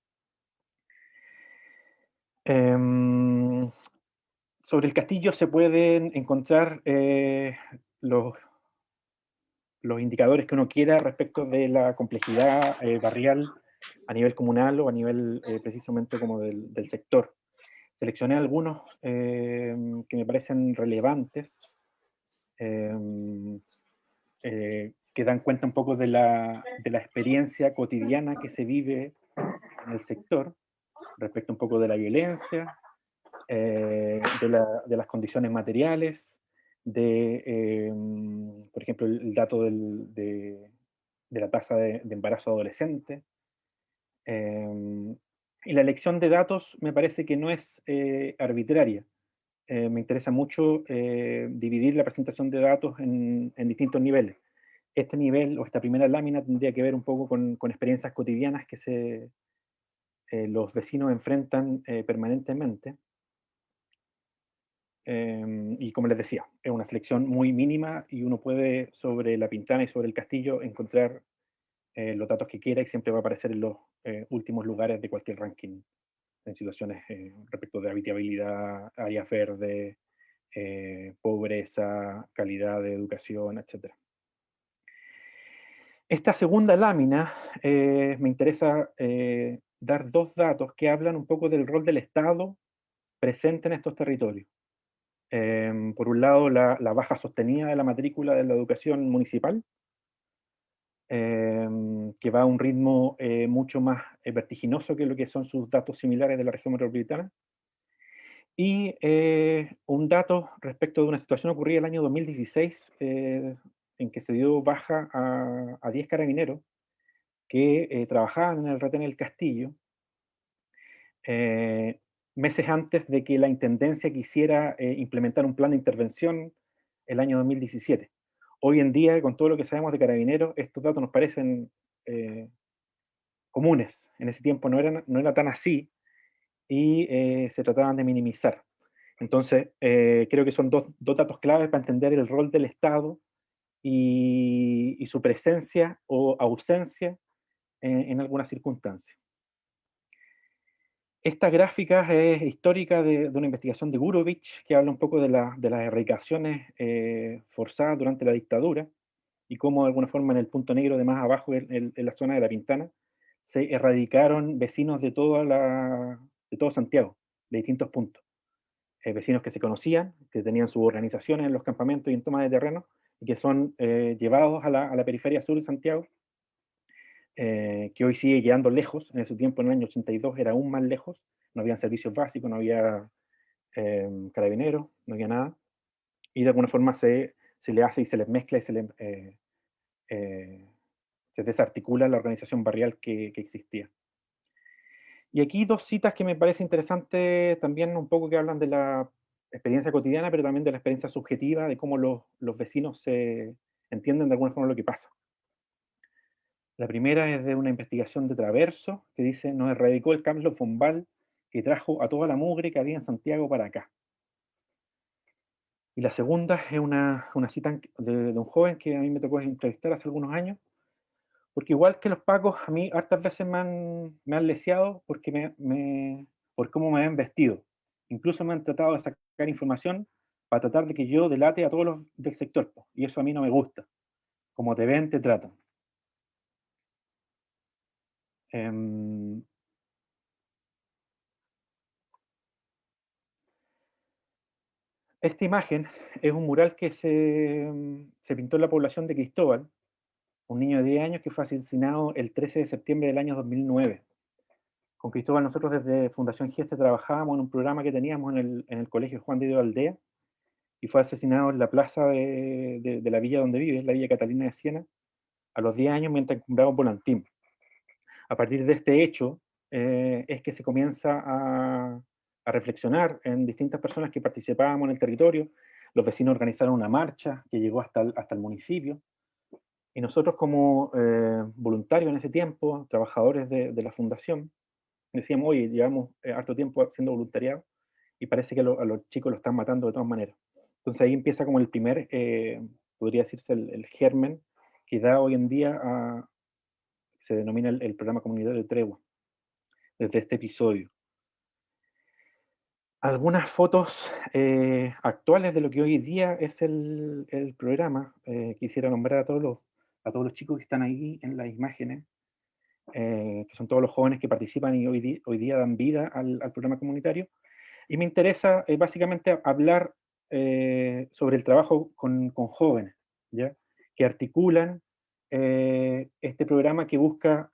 Sobre el castillo se pueden encontrar los indicadores que uno quiera respecto de la complejidad barrial a nivel comunal o a nivel precisamente como del sector. Seleccioné algunos que me parecen relevantes, que dan cuenta un poco de la experiencia cotidiana que se vive en el sector, respecto un poco de la violencia, de las condiciones materiales, por ejemplo, el dato de la tasa de embarazo adolescente. Y la elección de datos me parece que no es arbitraria. me interesa mucho dividir la presentación de datos en distintos niveles. Este nivel o esta primera lámina tendría que ver un poco con experiencias cotidianas que los vecinos enfrentan permanentemente. Y como les decía, es una selección muy mínima y uno puede sobre la Pintana y sobre el castillo encontrar los datos que quiera y siempre va a aparecer en los últimos lugares de cualquier ranking en situaciones respecto de habitabilidad, áreas verdes, pobreza, calidad de educación, etc. Esta segunda lámina me interesa dar dos datos que hablan un poco del rol del Estado presente en estos territorios. Por un lado, la baja sostenida de la matrícula de la educación municipal, que va a un ritmo mucho más vertiginoso que lo que son sus datos similares de la región metropolitana. Y un dato respecto de una situación ocurrida el año 2016, en que se dio baja a 10 carabineros que trabajaban en el retén del Castillo, meses antes de que la Intendencia quisiera implementar un plan de intervención el año 2017. Hoy en día, con todo lo que sabemos de carabineros, estos datos nos parecen comunes. En ese tiempo no era tan así y se trataban de minimizar. Entonces, creo que son dos datos claves para entender el rol del Estado y su presencia o ausencia en algunas circunstancias. Esta gráfica es histórica de una investigación de Gurovich, que habla un poco de las erradicaciones forzadas durante la dictadura, y cómo de alguna forma en el punto negro de más abajo, en la zona de La Pintana, se erradicaron vecinos de todo Santiago, de distintos puntos. Vecinos que se conocían, que tenían sus organizaciones en los campamentos y en toma de terreno, y que son llevados a la periferia sur de Santiago, que hoy sigue quedando lejos. En ese tiempo, en el año 82, era aún más lejos, no había servicios básicos, no había carabineros, no había nada, y de alguna forma se le hace y se les mezcla y se desarticula la organización barrial que existía. Y aquí dos citas que me parece interesante también, un poco que hablan de la experiencia cotidiana, pero también de la experiencia subjetiva, de cómo los vecinos se entienden de alguna forma lo que pasa. La primera es de una investigación de Traverso, que dice: nos erradicó el Carlos Fombal, que trajo a toda la mugre que había en Santiago para acá. Y la segunda es una cita de un joven que a mí me tocó entrevistar hace algunos años, porque igual que los pacos, a mí hartas veces me han leseado porque por cómo me ven vestido. Incluso me han tratado de sacar información para tratar de que yo delate a todos los del sector, y eso a mí no me gusta. Como te ven, te tratan. Esta imagen es un mural que se pintó en la población de Cristóbal, un niño de 10 años que fue asesinado el 13 de septiembre del año 2009. Con Cristóbal nosotros desde Fundación Gieste trabajábamos en un programa que teníamos en el Colegio Juan de Dios Aldea, y fue asesinado en la plaza de la villa donde vive, la Villa Catalina de Siena, a los 10 años mientras encumbraba un volantín. A partir de este hecho es que se comienza a reflexionar en distintas personas que participábamos en el territorio. Los vecinos organizaron una marcha que llegó hasta el municipio, y nosotros como voluntarios en ese tiempo, trabajadores de la fundación, decíamos: oye, llevamos harto tiempo haciendo voluntariado y parece que a los chicos lo están matando de todas maneras. Entonces ahí empieza como el primer, podría decirse, el germen que da hoy en día se denomina el programa comunitario de Tregua, desde este episodio. Algunas fotos actuales de lo que hoy día es el programa. Quisiera nombrar a todos los chicos que están ahí en las imágenes, que son todos los jóvenes que participan y hoy día dan vida al programa comunitario. Y me interesa básicamente hablar sobre el trabajo con jóvenes, ¿ya? Que articulan este programa que busca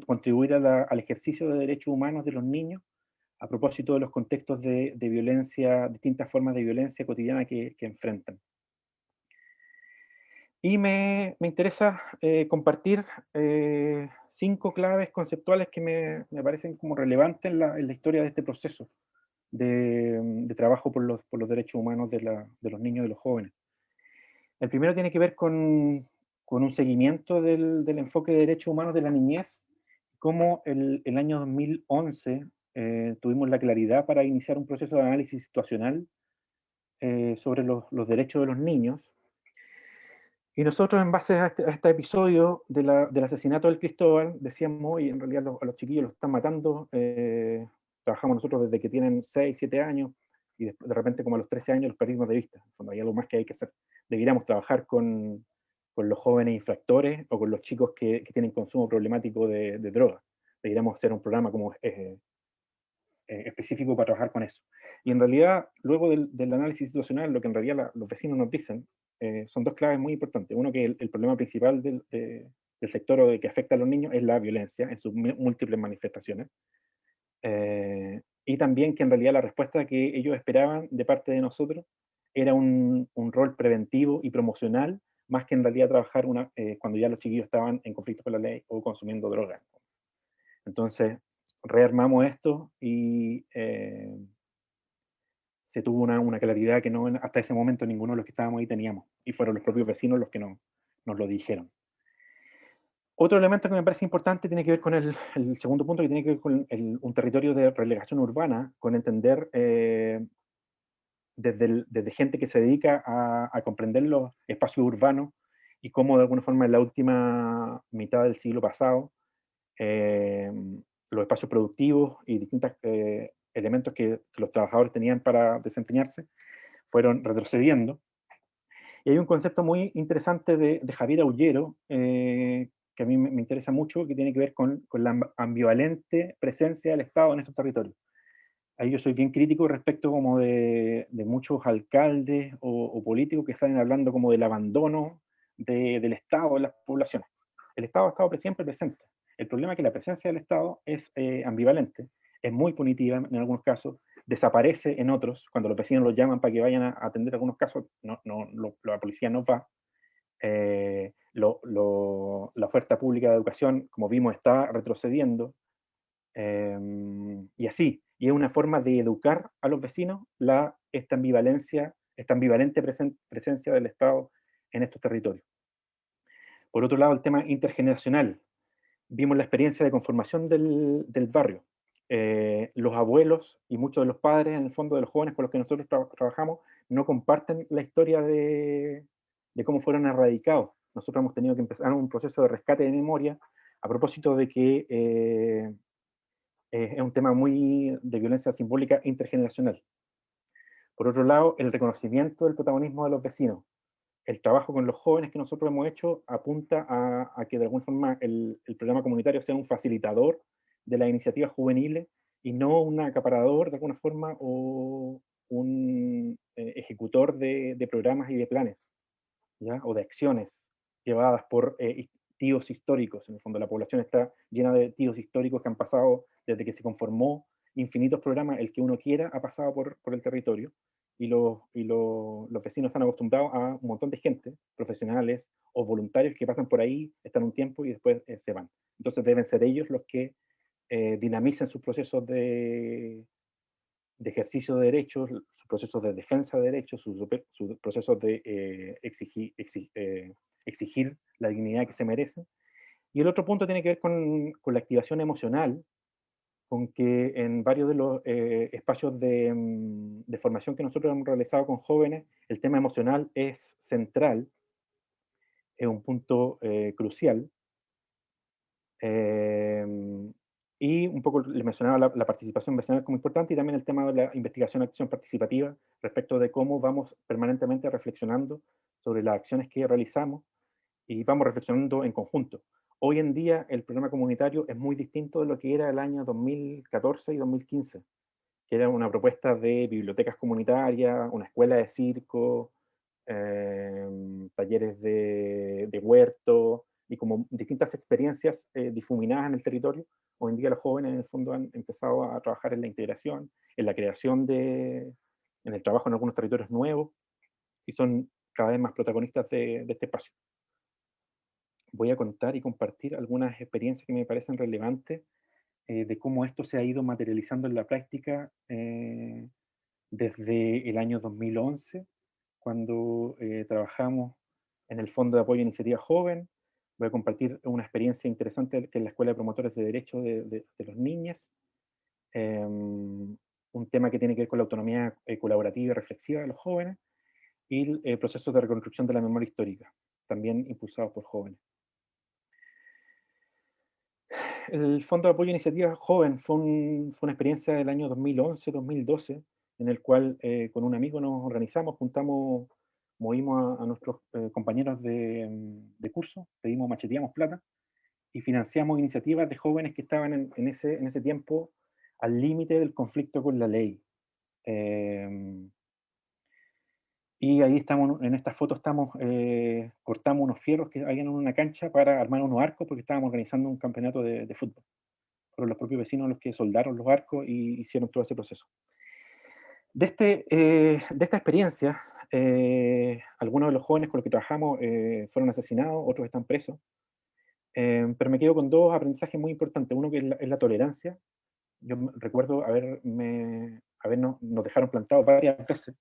contribuir al ejercicio de derechos humanos de los niños a propósito de los contextos de violencia, distintas formas de violencia cotidiana que enfrentan. Y me interesa compartir 5 claves conceptuales que me parecen como relevantes en la historia de este proceso, de trabajo por los derechos humanos de los niños y de los jóvenes. El primero tiene que ver con un seguimiento del enfoque de derechos humanos de la niñez, cómo el año 2011 tuvimos la claridad para iniciar un proceso de análisis situacional sobre los derechos de los niños. Y nosotros, en base a este episodio del asesinato del Cristóbal, decíamos, y en realidad a los chiquillos los están matando, trabajamos nosotros desde que tienen 6, 7 años, y de repente como a los 13 años los perdimos de vista. Cuando hay algo más que hay que hacer. Deberíamos trabajar con los jóvenes infractores o con los chicos que tienen consumo problemático de drogas. Deberíamos hacer un programa como específico para trabajar con eso. Y en realidad, luego del análisis situacional, lo que en realidad los vecinos nos dicen son dos claves muy importantes. Uno, que el problema principal del sector o que afecta a los niños es la violencia en sus múltiples manifestaciones. Y también que en realidad la respuesta que ellos esperaban de parte de nosotros era un rol preventivo y promocional, más que en realidad trabajar cuando ya los chiquillos estaban en conflicto con la ley o consumiendo drogas. Entonces, rearmamos esto y se tuvo una claridad que hasta ese momento ninguno de los que estábamos ahí teníamos, y fueron los propios vecinos los que nos lo dijeron. Otro elemento que me parece importante tiene que ver con el segundo punto, que tiene que ver con un territorio de relegación urbana, con entender desde gente que se dedica a comprender los espacios urbanos y cómo de alguna forma en la última mitad del siglo pasado los espacios productivos y distintos elementos que los trabajadores tenían para desempeñarse fueron retrocediendo. Y hay un concepto muy interesante de Javier Aullero, que a mí me interesa mucho, que tiene que ver con la ambivalente presencia del Estado en estos territorios. Ahí yo soy bien crítico respecto como de muchos alcaldes o políticos que salen hablando como del abandono del Estado en las poblaciones. El Estado ha estado siempre presente. El problema es que la presencia del Estado es ambivalente, es muy punitiva en algunos casos, desaparece en otros. Cuando los vecinos los llaman para que vayan a atender algunos casos, la policía no va. La oferta pública de educación, como vimos, está retrocediendo. Y así, y es una forma de educar a los vecinos esta ambivalente presencia del Estado en estos territorios. Por otro lado, el tema intergeneracional. Vimos la experiencia de conformación del barrio. Los abuelos y muchos de los padres, en el fondo, de los jóvenes con los que nosotros trabajamos, no comparten la historia de cómo fueron erradicados. Nosotros hemos tenido que empezar un proceso de rescate de memoria a propósito de que es un tema muy de violencia simbólica intergeneracional. Por otro lado, el reconocimiento del protagonismo de los vecinos. El trabajo con los jóvenes que nosotros hemos hecho apunta a que de alguna forma el programa comunitario sea un facilitador de las iniciativas juveniles y no un acaparador de alguna forma o un ejecutor de programas y de planes, ¿ya? O de acciones llevadas por tíos históricos. En el fondo la población está llena de tíos históricos que han pasado desde que se conformó infinitos programas, el que uno quiera ha pasado por el territorio, y los vecinos están acostumbrados a un montón de gente, profesionales o voluntarios que pasan por ahí, están un tiempo y después se van. Entonces deben ser ellos los que dinamicen sus procesos de ejercicio de derechos, sus procesos de defensa de derechos, sus procesos de exigir la dignidad que se merecen. Y el otro punto tiene que ver con la activación emocional, con que en varios de los espacios de formación que nosotros hemos realizado con jóvenes, el tema emocional es central, es un punto crucial. Y un poco les mencionaba la participación vecinal como importante, y también el tema de la investigación y acción participativa respecto de cómo vamos permanentemente reflexionando sobre las acciones que realizamos y vamos reflexionando en conjunto. Hoy en día el programa comunitario es muy distinto de lo que era el año 2014 y 2015, que era una propuesta de bibliotecas comunitarias, una escuela de circo, talleres de huerto, y como distintas experiencias difuminadas en el territorio. Hoy en día los jóvenes en el fondo han empezado a trabajar en la integración, en la creación en el trabajo en algunos territorios nuevos, y son cada vez más protagonistas de este espacio. Voy a contar y compartir algunas experiencias que me parecen relevantes de cómo esto se ha ido materializando en la práctica desde el año 2011, cuando trabajamos en el Fondo de Apoyo a Iniciativa Joven. Voy a compartir una experiencia interesante que es la Escuela de Promotores de Derechos de los Niños, un tema que tiene que ver con la autonomía colaborativa y reflexiva de los jóvenes, y el proceso de reconstrucción de la memoria histórica, también impulsados por jóvenes. El Fondo de Apoyo a Iniciativa Joven fue una experiencia del año 2011-2012, en el cual con un amigo nos organizamos, movimos a nuestros compañeros de curso, macheteamos plata, y financiamos iniciativas de jóvenes que estaban en ese tiempo al límite del conflicto con la ley. Y ahí estamos, en esta foto cortamos unos fierros que habían en una cancha para armar unos arcos, porque estábamos organizando un campeonato de fútbol. Fueron los propios vecinos los que soldaron los arcos y hicieron todo ese proceso. De esta experiencia, algunos de los jóvenes con los que trabajamos fueron asesinados, otros están presos. Pero me quedo con dos aprendizajes muy importantes. Uno que es la tolerancia. Yo recuerdo nos dejaron plantados varias veces,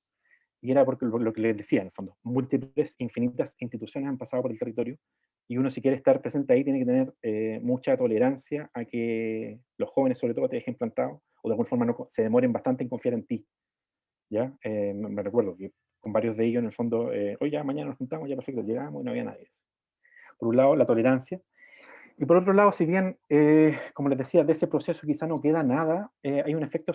y era porque lo que les decía, en el fondo, múltiples, infinitas instituciones han pasado por el territorio, y uno, si quiere estar presente ahí, tiene que tener mucha tolerancia a que los jóvenes, sobre todo, te dejen plantado, o de alguna forma se demoren bastante en confiar en ti. ¿Ya? Me recuerdo que con varios de ellos, en el fondo, oye, ya mañana nos juntamos, ya perfecto, llegamos y no había nadie. Por un lado, la tolerancia. Y por otro lado, si bien, como les decía, de ese proceso quizá no queda nada, hay un efecto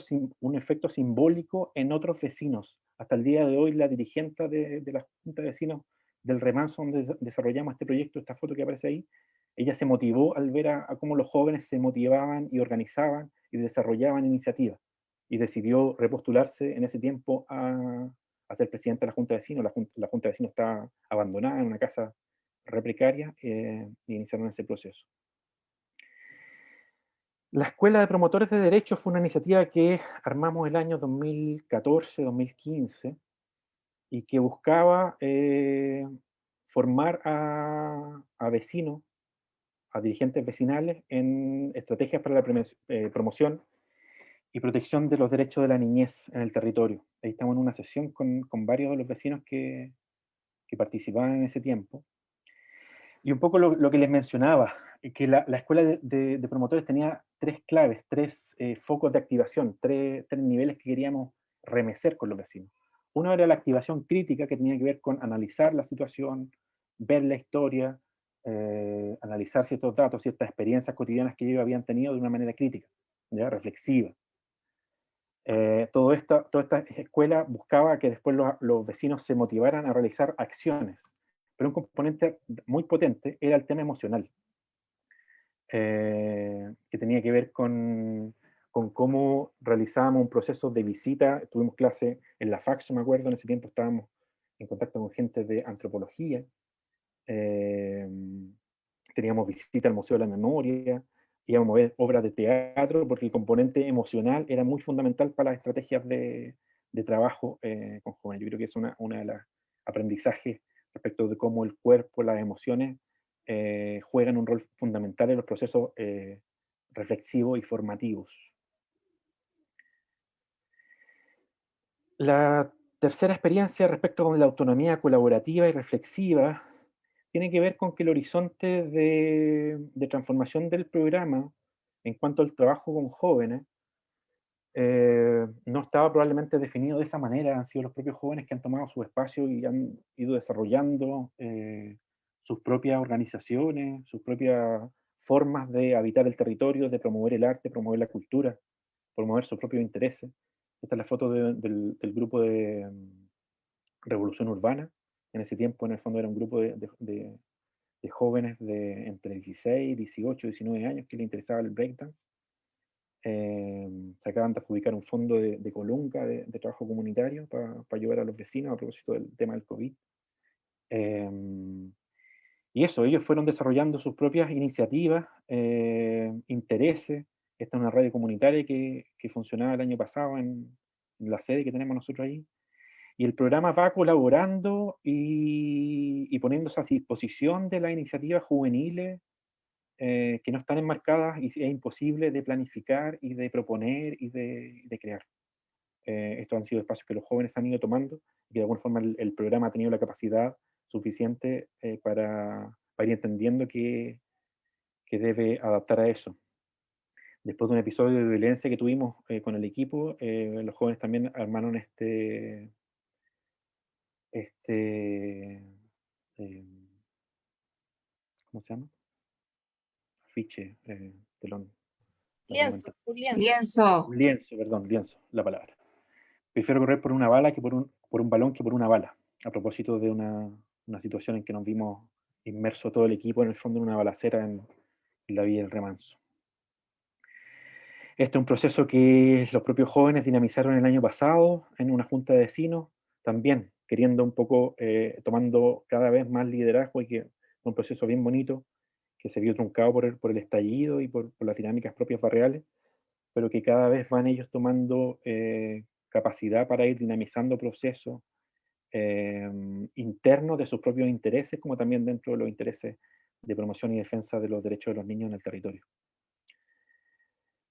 simbólico en otros vecinos. Hasta el día de hoy, la dirigente de la Junta de Vecinos del Remanso, donde desarrollamos este proyecto, esta foto que aparece ahí, ella se motivó al ver a cómo los jóvenes se motivaban y organizaban y desarrollaban iniciativas, y decidió repostularse en ese tiempo a ser presidenta de la Junta de Vecinos. La Junta de Vecinos está abandonada en una casa re precaria, y iniciaron ese proceso. La Escuela de Promotores de Derechos fue una iniciativa que armamos el año 2014-2015 y que buscaba formar a vecinos, a dirigentes vecinales en estrategias para la promoción y protección de los derechos de la niñez en el territorio. Ahí estamos en una sesión con varios de los vecinos que participaban en ese tiempo. Y un poco lo que les mencionaba, que la escuela de promotores tenía tres claves, tres focos de activación, tres niveles que queríamos remecer con los vecinos. Uno era la activación crítica, que tenía que ver con analizar la situación, ver la historia, analizar ciertos datos, ciertas experiencias cotidianas que ellos habían tenido de una manera crítica, ¿ya? Reflexiva. Toda esta escuela buscaba que después los vecinos se motivaran a realizar acciones. Pero un componente muy potente era el tema emocional, que tenía que ver con cómo realizábamos un proceso de visita. Tuvimos clase en la FACS, me acuerdo, en ese tiempo estábamos en contacto con gente de antropología, teníamos visita al Museo de la Memoria, íbamos a ver obras de teatro, porque el componente emocional era muy fundamental para las estrategias de trabajo con jóvenes. Yo creo que es una de las aprendizajes respecto de cómo el cuerpo, las emociones, juegan un rol fundamental en los procesos reflexivos y formativos. La tercera experiencia respecto de la autonomía colaborativa y reflexiva tiene que ver con que el horizonte de transformación del programa en cuanto al trabajo con jóvenes no estaba probablemente definido de esa manera. Han sido los propios jóvenes que han tomado su espacio y han ido desarrollando sus propias organizaciones, sus propias formas de habitar el territorio, de promover el arte, promover la cultura, promover sus propios intereses. Esta es la foto del grupo de Revolución Urbana. En ese tiempo, en el fondo, era un grupo de jóvenes de entre 16, 18, 19 años que les interesaba el breakdance. Se acaban de adjudicar un fondo de Colunga de trabajo comunitario para ayudar a los vecinos a propósito del tema del COVID. Y eso, ellos fueron desarrollando sus propias iniciativas, intereses. Esta es una radio comunitaria que funcionaba el año pasado en la sede que tenemos nosotros ahí. Y el programa va colaborando y poniéndose a disposición de las iniciativas juveniles que no están enmarcadas y es imposible de planificar y de proponer y de crear. Estos han sido espacios que los jóvenes han ido tomando y que de alguna forma el programa ha tenido la capacidad suficiente para ir entendiendo que debe adaptar a eso. Después de un episodio de violencia que tuvimos con el equipo, los jóvenes también armaron ¿cómo se llama? Afiche, telón. Lienzo, un lienzo. Lienzo. Un lienzo, perdón, lienzo, la palabra. Prefiero correr por una bala que por un balón que por una bala. A propósito de una situación en que nos vimos inmerso todo el equipo en el fondo en una balacera en la Villa del Remanso. Este es un proceso que los propios jóvenes dinamizaron el año pasado en una junta de vecinos, también queriendo un poco, tomando cada vez más liderazgo y que fue un proceso bien bonito, que se vio truncado por el estallido y por las dinámicas propias barriales, pero que cada vez van ellos tomando capacidad para ir dinamizando procesos internos de sus propios intereses, como también dentro de los intereses de promoción y defensa de los derechos de los niños en el territorio.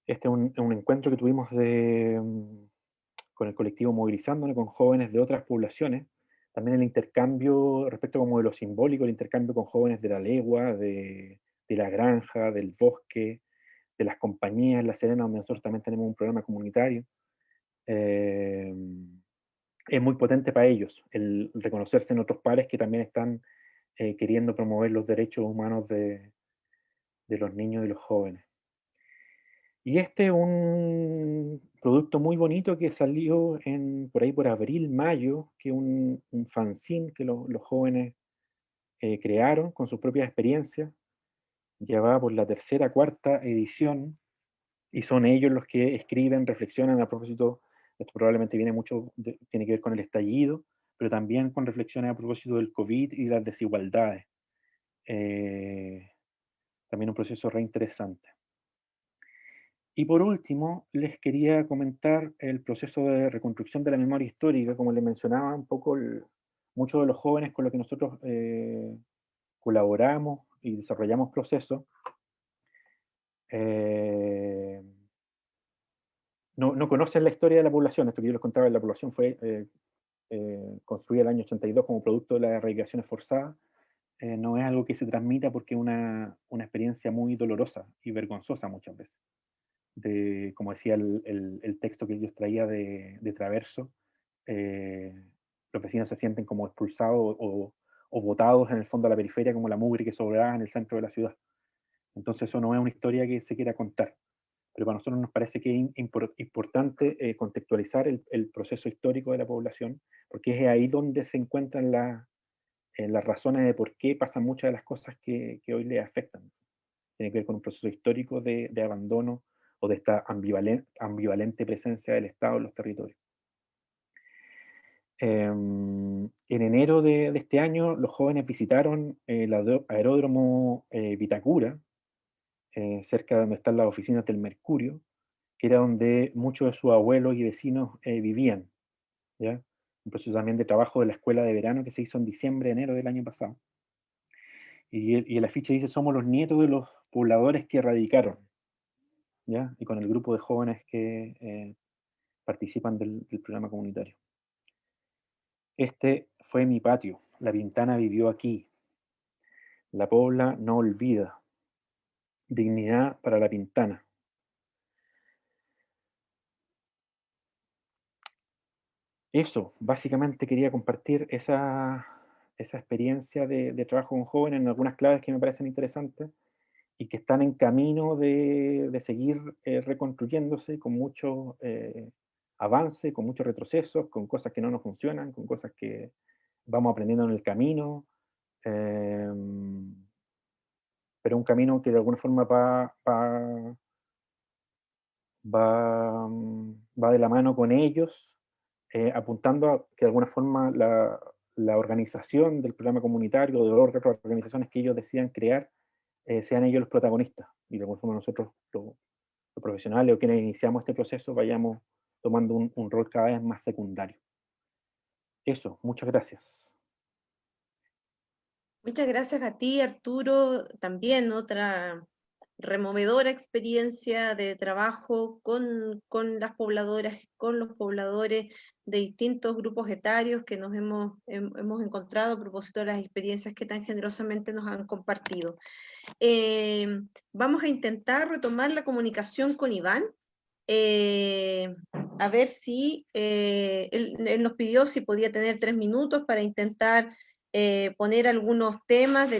Este es un encuentro que tuvimos con el colectivo Movilizándonos, con jóvenes de otras poblaciones, también el intercambio respecto como de lo simbólico, el intercambio con jóvenes de la legua, de la granja, del bosque, de las compañías en La Serena, donde nosotros también tenemos un programa comunitario. Es muy potente para ellos el reconocerse en otros pares que también están queriendo promover los derechos humanos de los niños y los jóvenes. Y este es un producto muy bonito que salió por ahí por abril, mayo, que es un fanzine que los jóvenes crearon con sus propias experiencias. Ya va por la tercera, cuarta edición, y son ellos los que escriben, reflexionan a propósito, esto probablemente tiene que ver con el estallido, pero también con reflexiones a propósito del COVID y las desigualdades. También un proceso re interesante. Y por último, les quería comentar el proceso de reconstrucción de la memoria histórica, como les mencionaba un poco, muchos de los jóvenes con los que nosotros colaboramos y desarrollamos procesos, no conocen la historia de la población. Esto que yo les contaba, la población fue construida en el año 82 como producto de las erradicaciones forzadas. No es algo que se transmita porque es una experiencia muy dolorosa y vergonzosa muchas veces. Como decía el texto que ellos traía de Traverso, los vecinos se sienten como expulsados o botados en el fondo a la periferia como la mugre que sobraba en el centro de la ciudad. Entonces eso no es una historia que se quiera contar. Pero para nosotros nos parece que es importante contextualizar el proceso histórico de la población, porque es ahí donde se encuentran las razones de por qué pasan muchas de las cosas que hoy les afectan. Tiene que ver con un proceso histórico de abandono o de esta ambivalente presencia del Estado en los territorios. En enero de este año, los jóvenes visitaron el aeródromo Vitacura, cerca de donde están las oficinas del Mercurio, que era donde muchos de sus abuelos y vecinos vivían, ¿ya? Un proceso también de trabajo de la escuela de verano que se hizo en diciembre, enero del año pasado. Y el afiche dice: somos los nietos de los pobladores que radicaron, ¿ya? Y con el grupo de jóvenes que participan del programa comunitario. Este fue mi patio, la Pintana vivió aquí, la Pobla no olvida, dignidad para la Pintana. Eso, básicamente quería compartir esa experiencia de trabajo con jóvenes en algunas claves que me parecen interesantes y que están en camino de seguir reconstruyéndose con mucho avance, con muchos retrocesos, con cosas que no nos funcionan, con cosas que vamos aprendiendo en el camino, pero un camino que de alguna forma va de la mano con ellos, apuntando a que de alguna forma la organización del programa comunitario, de otras organizaciones que ellos decidan crear, sean ellos los protagonistas, y de alguna forma nosotros, los profesionales o quienes iniciamos este proceso, vayamos tomando un rol cada vez más secundario. Eso, muchas gracias. Muchas gracias a ti, Arturo. También otra removedora experiencia de trabajo con las pobladoras, con los pobladores de distintos grupos etarios que nos hemos encontrado a propósito de las experiencias que tan generosamente nos han compartido. Vamos a intentar retomar la comunicación con Iván, a ver si él nos pidió si podía tener 3 minutos para intentar poner algunos temas de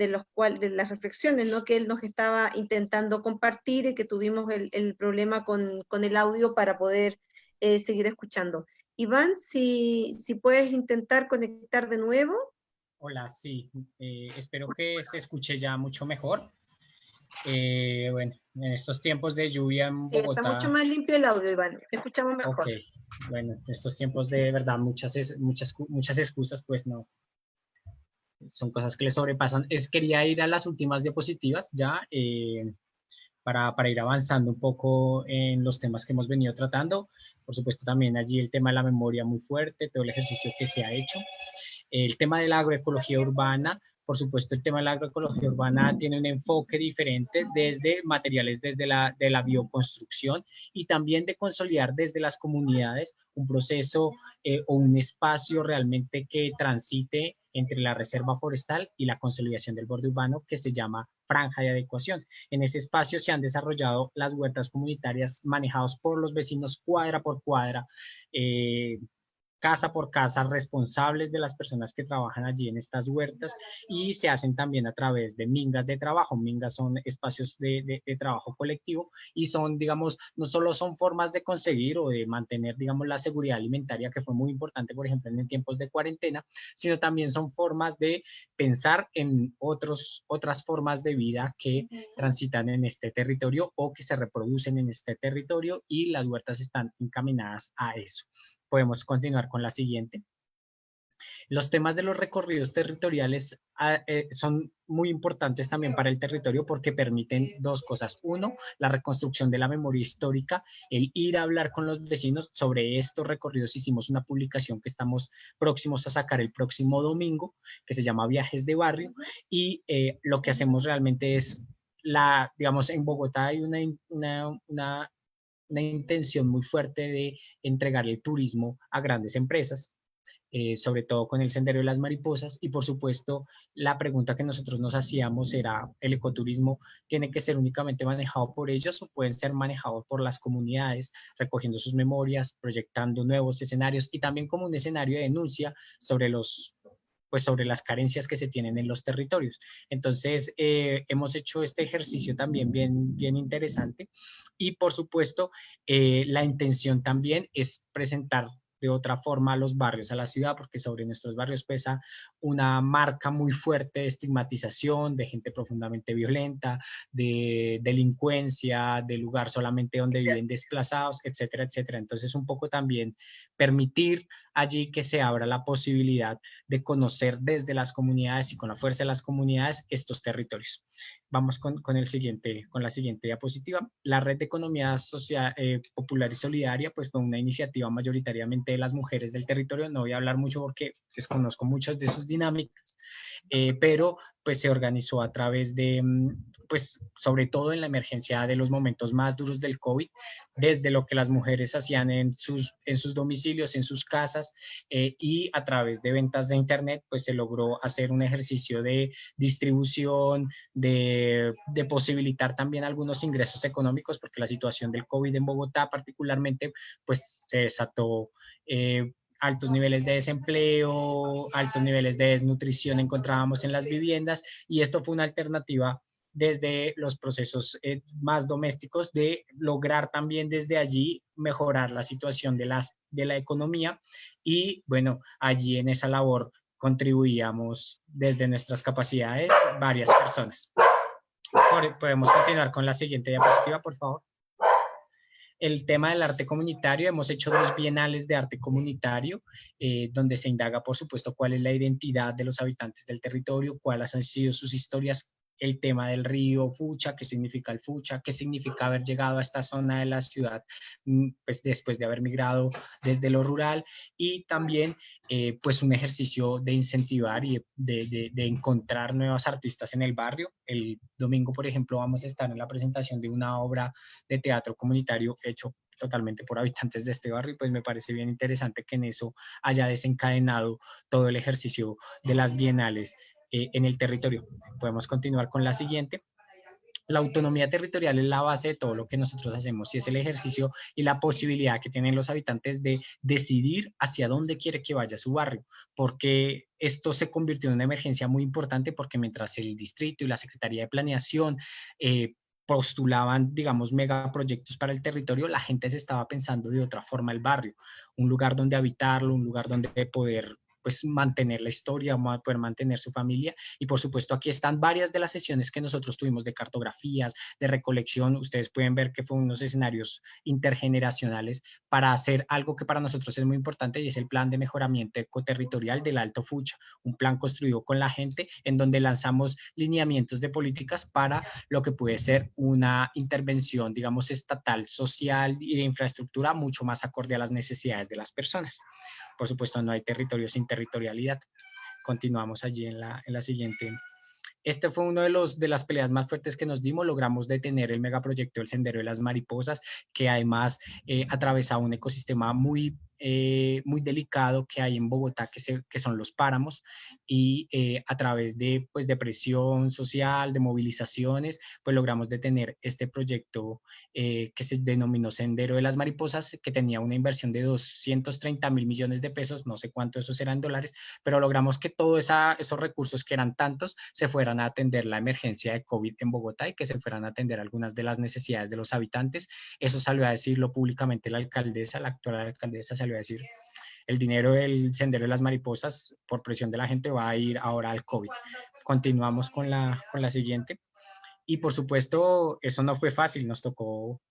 las reflexiones, ¿no?, que él nos estaba intentando compartir y que tuvimos el problema con el audio para poder seguir escuchando. Iván, si puedes intentar conectar de nuevo. Hola, sí, espero que se escuche ya mucho mejor. Bueno, en estos tiempos de lluvia en Sí, Bogotá... está mucho más limpio el audio, Iván, te escuchamos mejor. Ok, bueno, en estos tiempos de verdad muchas excusas, pues no, son cosas que le sobrepasan. Quería ir a las últimas diapositivas ya, para ir avanzando un poco en los temas que hemos venido tratando. Por supuesto también allí el tema de la memoria muy fuerte, todo el ejercicio que se ha hecho. El tema de la agroecología urbana, por supuesto el tema de la agroecología urbana tiene un enfoque diferente desde materiales, desde de la bioconstrucción y también de consolidar desde las comunidades un proceso o un espacio realmente que transite entre la reserva forestal y la consolidación del borde urbano, que se llama franja de adecuación. En ese espacio se han desarrollado las huertas comunitarias manejadas por los vecinos cuadra por cuadra, casa por casa, responsables de las personas que trabajan allí en estas huertas, y se hacen también a través de mingas de trabajo. Mingas son espacios de trabajo colectivo y son, digamos, no solo son formas de conseguir o de mantener, digamos, la seguridad alimentaria, que fue muy importante, por ejemplo, en tiempos de cuarentena, sino también son formas de pensar en otras formas de vida que transitan en este territorio o que se reproducen en este territorio, y las huertas están encaminadas a eso. Podemos continuar con la siguiente. Los temas de los recorridos territoriales son muy importantes también para el territorio porque permiten dos cosas. Uno, la reconstrucción de la memoria histórica, el ir a hablar con los vecinos sobre estos recorridos. Hicimos una publicación que estamos próximos a sacar el próximo domingo, que se llama Viajes de Barrio, y lo que hacemos realmente es, digamos, en Bogotá hay una intención muy fuerte de entregar el turismo a grandes empresas, sobre todo con el Sendero de las Mariposas, y por supuesto la pregunta que nosotros nos hacíamos era, ¿el ecoturismo tiene que ser únicamente manejado por ellos o pueden ser manejados por las comunidades, recogiendo sus memorias, proyectando nuevos escenarios y también como un escenario de denuncia sobre sobre las carencias que se tienen en los territorios? Entonces, hemos hecho este ejercicio también bien interesante, y por supuesto, la intención también es presentar de otra forma a los barrios, a la ciudad, porque sobre nuestros barrios pesa una marca muy fuerte de estigmatización, de gente profundamente violenta, de delincuencia, de lugar solamente donde viven desplazados, etcétera, etcétera. Entonces, un poco también permitir allí que se abra la posibilidad de conocer desde las comunidades y con la fuerza de las comunidades estos territorios. Vamos con la siguiente diapositiva. La Red de Economía Social, Popular y Solidaria, pues fue una iniciativa mayoritariamente de las mujeres del territorio. No voy a hablar mucho porque desconozco muchas de sus dinámicas, pero pues se organizó a través de, pues sobre todo en la emergencia de los momentos más duros del COVID, desde lo que las mujeres hacían en sus domicilios, en sus casas, y a través de ventas de internet, pues se logró hacer un ejercicio de distribución, de posibilitar también algunos ingresos económicos, porque la situación del COVID en Bogotá particularmente, pues se desató altos niveles de desempleo, altos niveles de desnutrición encontrábamos en las viviendas, y esto fue una alternativa desde los procesos más domésticos de lograr también desde allí mejorar la situación de la economía, y bueno, allí en esa labor contribuíamos desde nuestras capacidades varias personas. Podemos continuar con la siguiente diapositiva, por favor. El tema del arte comunitario, hemos hecho 2 bienales de arte comunitario, donde se indaga, por supuesto, cuál es la identidad de los habitantes del territorio, cuáles han sido sus historias el tema del río Fucha, qué significa el Fucha, qué significa haber llegado a esta zona de la ciudad, pues después de haber migrado desde lo rural, y también pues un ejercicio de incentivar y de encontrar nuevos artistas en el barrio. El domingo, por ejemplo, vamos a estar en la presentación de una obra de teatro comunitario hecho totalmente por habitantes de este barrio, y pues me parece bien interesante que en eso haya desencadenado todo el ejercicio de las bienales en el territorio. Podemos continuar con la siguiente. La autonomía territorial es la base de todo lo que nosotros hacemos, y es el ejercicio y la posibilidad que tienen los habitantes de decidir hacia dónde quiere que vaya su barrio, porque esto se convirtió en una emergencia muy importante, porque mientras el distrito y la Secretaría de Planeación postulaban, digamos, megaproyectos para el territorio, la gente se estaba pensando de otra forma el barrio, un lugar donde habitarlo, un lugar donde poder pues mantener la historia, poder mantener su familia. Y por supuesto aquí están varias de las sesiones que nosotros tuvimos de cartografías, de recolección. Ustedes pueden ver que fueron unos escenarios intergeneracionales para hacer algo que para nosotros es muy importante, y es el plan de mejoramiento ecoterritorial del Alto Fucha, un plan construido con la gente en donde lanzamos lineamientos de políticas para lo que puede ser una intervención, digamos, estatal, social y de infraestructura mucho más acorde a las necesidades de las personas. Por supuesto, no hay territorio sin territorialidad. Continuamos allí en la siguiente. Este fue uno de las peleas más fuertes que nos dimos. Logramos detener el megaproyecto del Sendero de las Mariposas, que además atravesaba un ecosistema muy delicado que hay en Bogotá, que son los páramos, y a través de presión social, de movilizaciones, pues logramos detener este proyecto que se denominó Sendero de las Mariposas, que tenía una inversión de 230.000 millones de pesos, no sé cuánto esos eran dólares, pero logramos que todos esos recursos, que eran tantos, se fueran a atender la emergencia de COVID en Bogotá, y que se fueran a atender algunas de las necesidades de los habitantes. Eso salió a decirlo públicamente la alcaldesa, la actual alcaldesa salió a decir: el dinero del Sendero de las Mariposas, por presión de la gente, va a ir ahora al COVID. Continuamos con la siguiente. Y por supuesto, eso no fue fácil, nos tocó,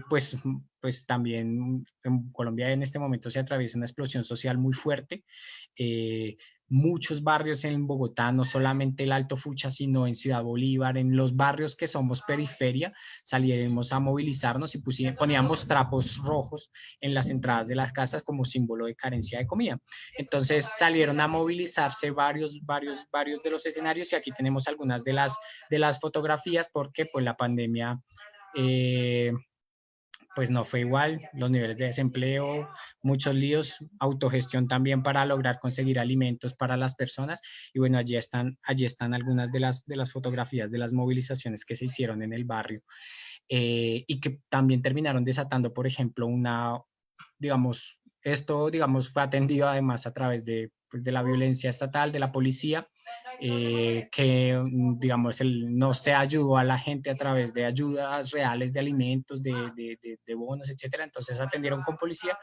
pues también en Colombia en este momento se atraviesa una explosión social muy fuerte. Muchos barrios en Bogotá, no solamente el Alto Fucha, sino en Ciudad Bolívar, en los barrios que somos periferia, salíamos a movilizarnos y poníamos trapos rojos en las entradas de las casas como símbolo de carencia de comida. Entonces salieron a movilizarse varios de los escenarios, y aquí tenemos algunas de las fotografías, porque pues la pandemia pues no fue igual, los niveles de desempleo, muchos líos, autogestión también para lograr conseguir alimentos para las personas. Y bueno, allí están algunas de las fotografías de las movilizaciones que se hicieron en el barrio, y que también terminaron desatando, por ejemplo, esto fue atendido además a través de la violencia estatal, de la policía, que digamos no se ayudó a la gente a través de ayudas reales de alimentos, de bonos, etcétera. Entonces atendieron con policía,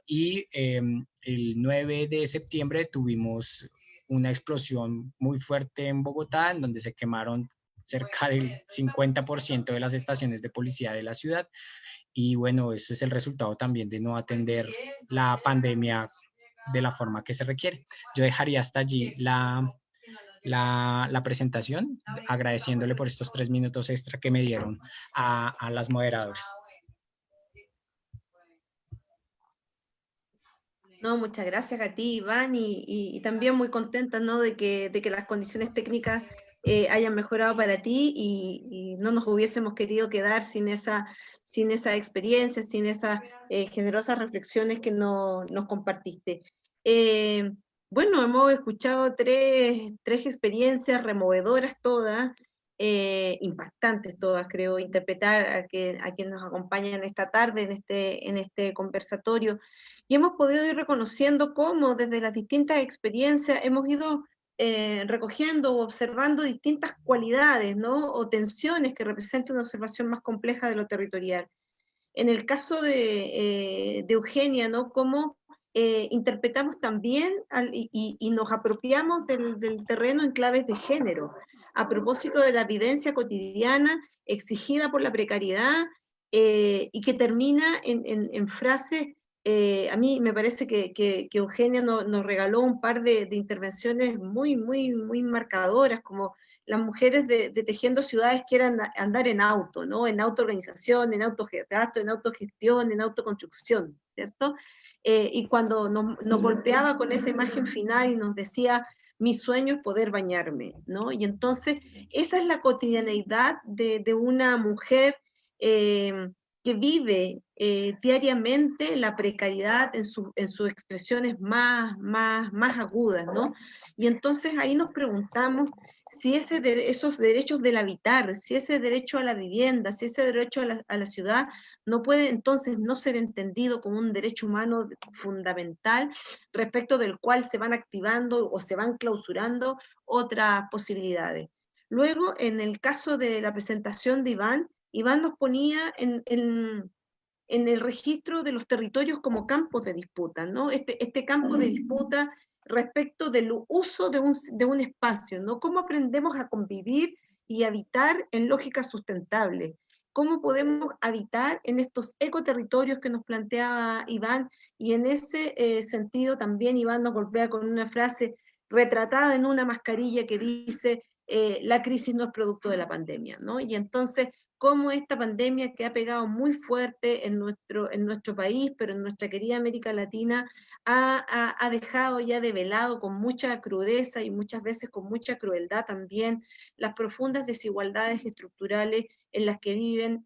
y el 9 de septiembre tuvimos una explosión muy fuerte en Bogotá, en donde se quemaron cerca del 50% de las estaciones de policía de la ciudad. Y bueno, eso es el resultado también de no atender la pandemia de la forma que se requiere. Yo dejaría hasta allí la presentación, agradeciéndole por estos 3 minutos extra que me dieron a las moderadoras. No, muchas gracias a ti, Iván, y también muy contenta, ¿no?, de que las condiciones técnicas hayan mejorado para ti, y no nos hubiésemos querido quedar sin esa experiencia, sin esas generosas reflexiones que nos compartiste. Bueno, hemos escuchado tres experiencias removedoras todas, impactantes todas, creo, interpretar a quien nos acompaña en esta tarde, en este conversatorio, y hemos podido ir reconociendo cómo desde las distintas experiencias hemos ido recogiendo o observando distintas cualidades, ¿no?, o tensiones que representan una observación más compleja de lo territorial. En el caso de Eugenia, ¿no?, cómo interpretamos también y nos apropiamos del terreno en claves de género, a propósito de la vivencia cotidiana exigida por la precariedad, y que termina en frases. A mí me parece que Eugenia nos regaló un par de intervenciones muy marcadoras, como las mujeres de Tejiendo Ciudades quieran andar en auto, ¿no? En autoorganización, en autogasto, en autogestión, en autoconstrucción, ¿cierto? Y cuando nos golpeaba con esa imagen final y nos decía, mi sueño es poder bañarme, ¿no? Y entonces, esa es la cotidianeidad de una mujer que vive diariamente la precariedad en sus expresiones más agudas, ¿no? Y entonces ahí nos preguntamos si esos derechos del habitar, si ese derecho a la vivienda, si ese derecho a la ciudad no puede entonces no ser entendido como un derecho humano fundamental respecto del cual se van activando o se van clausurando otras posibilidades. Luego, en el caso de la presentación de Iván nos ponía en el registro de los territorios como campos de disputa, ¿no? Este campo de disputa respecto del uso de un espacio, ¿no? ¿Cómo aprendemos a convivir y habitar en lógica sustentable? ¿Cómo podemos habitar en estos ecoterritorios que nos planteaba Iván? Y en ese sentido también Iván nos golpea con una frase retratada en una mascarilla que dice, la crisis no es producto de la pandemia, ¿no? Y entonces, cómo esta pandemia que ha pegado muy fuerte en nuestro país, pero en nuestra querida América Latina, ha dejado ya develado con mucha crudeza y muchas veces con mucha crueldad también las profundas desigualdades estructurales en las que viven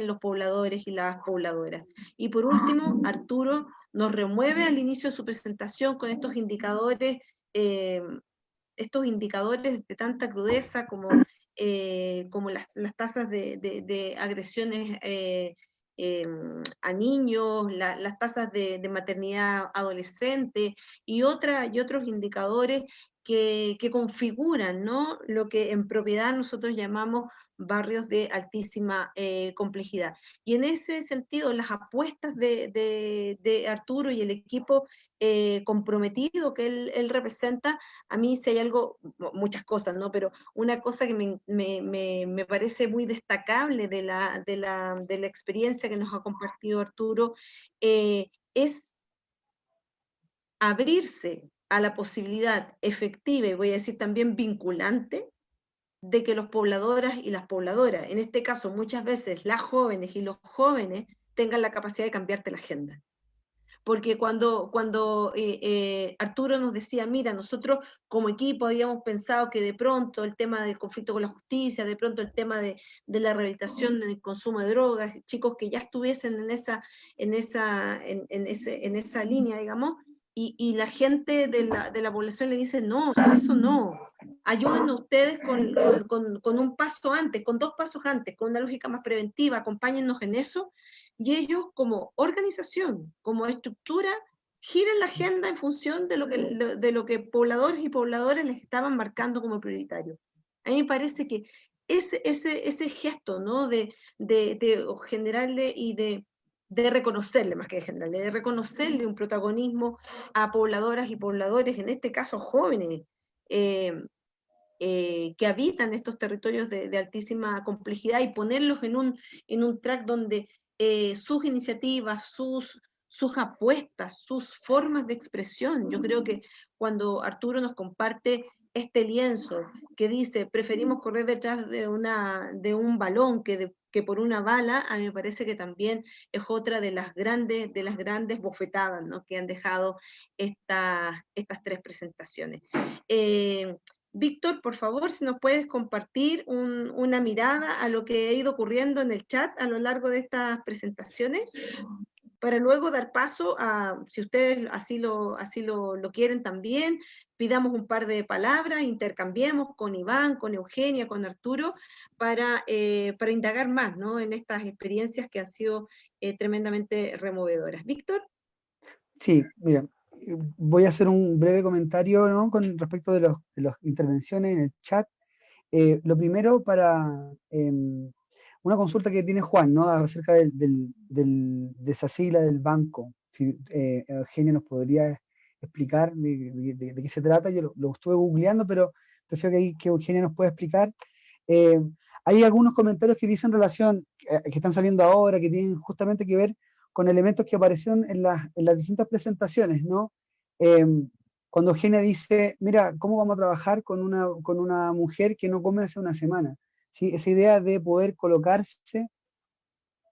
los pobladores y las pobladoras. Y por último, Arturo nos remueve al inicio de su presentación con estos indicadores de tanta crudeza como las tasas de agresiones a niños, las tasas de maternidad adolescente y otros indicadores que configuran, ¿no?, lo que en propiedad nosotros llamamos barrios de altísima complejidad. Y en ese sentido, las apuestas de Arturo y el equipo comprometido que él representa, a mí si hay algo, muchas cosas, ¿no? Pero una cosa que me parece muy destacable de la experiencia que nos ha compartido Arturo, es abrirse a la posibilidad efectiva, y voy a decir también vinculante, de que los pobladoras y las pobladoras, en este caso muchas veces las jóvenes y los jóvenes, tengan la capacidad de cambiarte la agenda. Porque cuando Arturo nos decía, mira, nosotros como equipo habíamos pensado que de pronto el tema del conflicto con la justicia, de pronto el tema de la rehabilitación del consumo de drogas, chicos que ya estuviesen en esa línea, digamos, y la gente de la población le dice, no, eso no, ayuden ustedes con un paso antes, con 2 pasos antes, con una lógica más preventiva, acompáñennos en eso, y ellos como organización, como estructura, giran la agenda en función de lo que pobladores y pobladoras les estaban marcando como prioritario. A mí me parece que ese gesto, ¿no?, de generarle y de reconocerle, más que de generarle, de reconocerle un protagonismo a pobladoras y pobladores, en este caso jóvenes, que habitan estos territorios de altísima complejidad, y ponerlos en un track donde sus iniciativas, sus apuestas, sus formas de expresión. Yo creo que cuando Arturo nos comparte este lienzo que dice, preferimos correr detrás de un balón que por una bala, a mí me parece que también es otra de las grandes bofetadas, ¿no?, que han dejado estas 3 presentaciones. Víctor, por favor, si nos puedes compartir una mirada a lo que ha ido ocurriendo en el chat a lo largo de estas presentaciones, para luego dar paso a, si ustedes así lo quieren también, pidamos un par de palabras, intercambiemos con Iván, con Eugenia, con Arturo, para indagar más, ¿no?, en estas experiencias que han sido tremendamente removedoras. Víctor. Sí, mira, voy a hacer un breve comentario, ¿no?, con respecto de las intervenciones en el chat. Lo primero, para una consulta que tiene Juan, ¿no?, acerca de esa sigla del banco. Si Eugenia nos podría explicar de qué se trata. Yo lo estuve googleando, pero prefiero que Eugenia nos pueda explicar. Hay algunos comentarios que dicen relación, que están saliendo ahora, que tienen justamente que ver con elementos que aparecieron en las distintas presentaciones, ¿no? cuando Eugenia dice, mira, ¿cómo vamos a trabajar con una mujer que no come hace una semana? ¿Sí? Esa idea de poder colocarse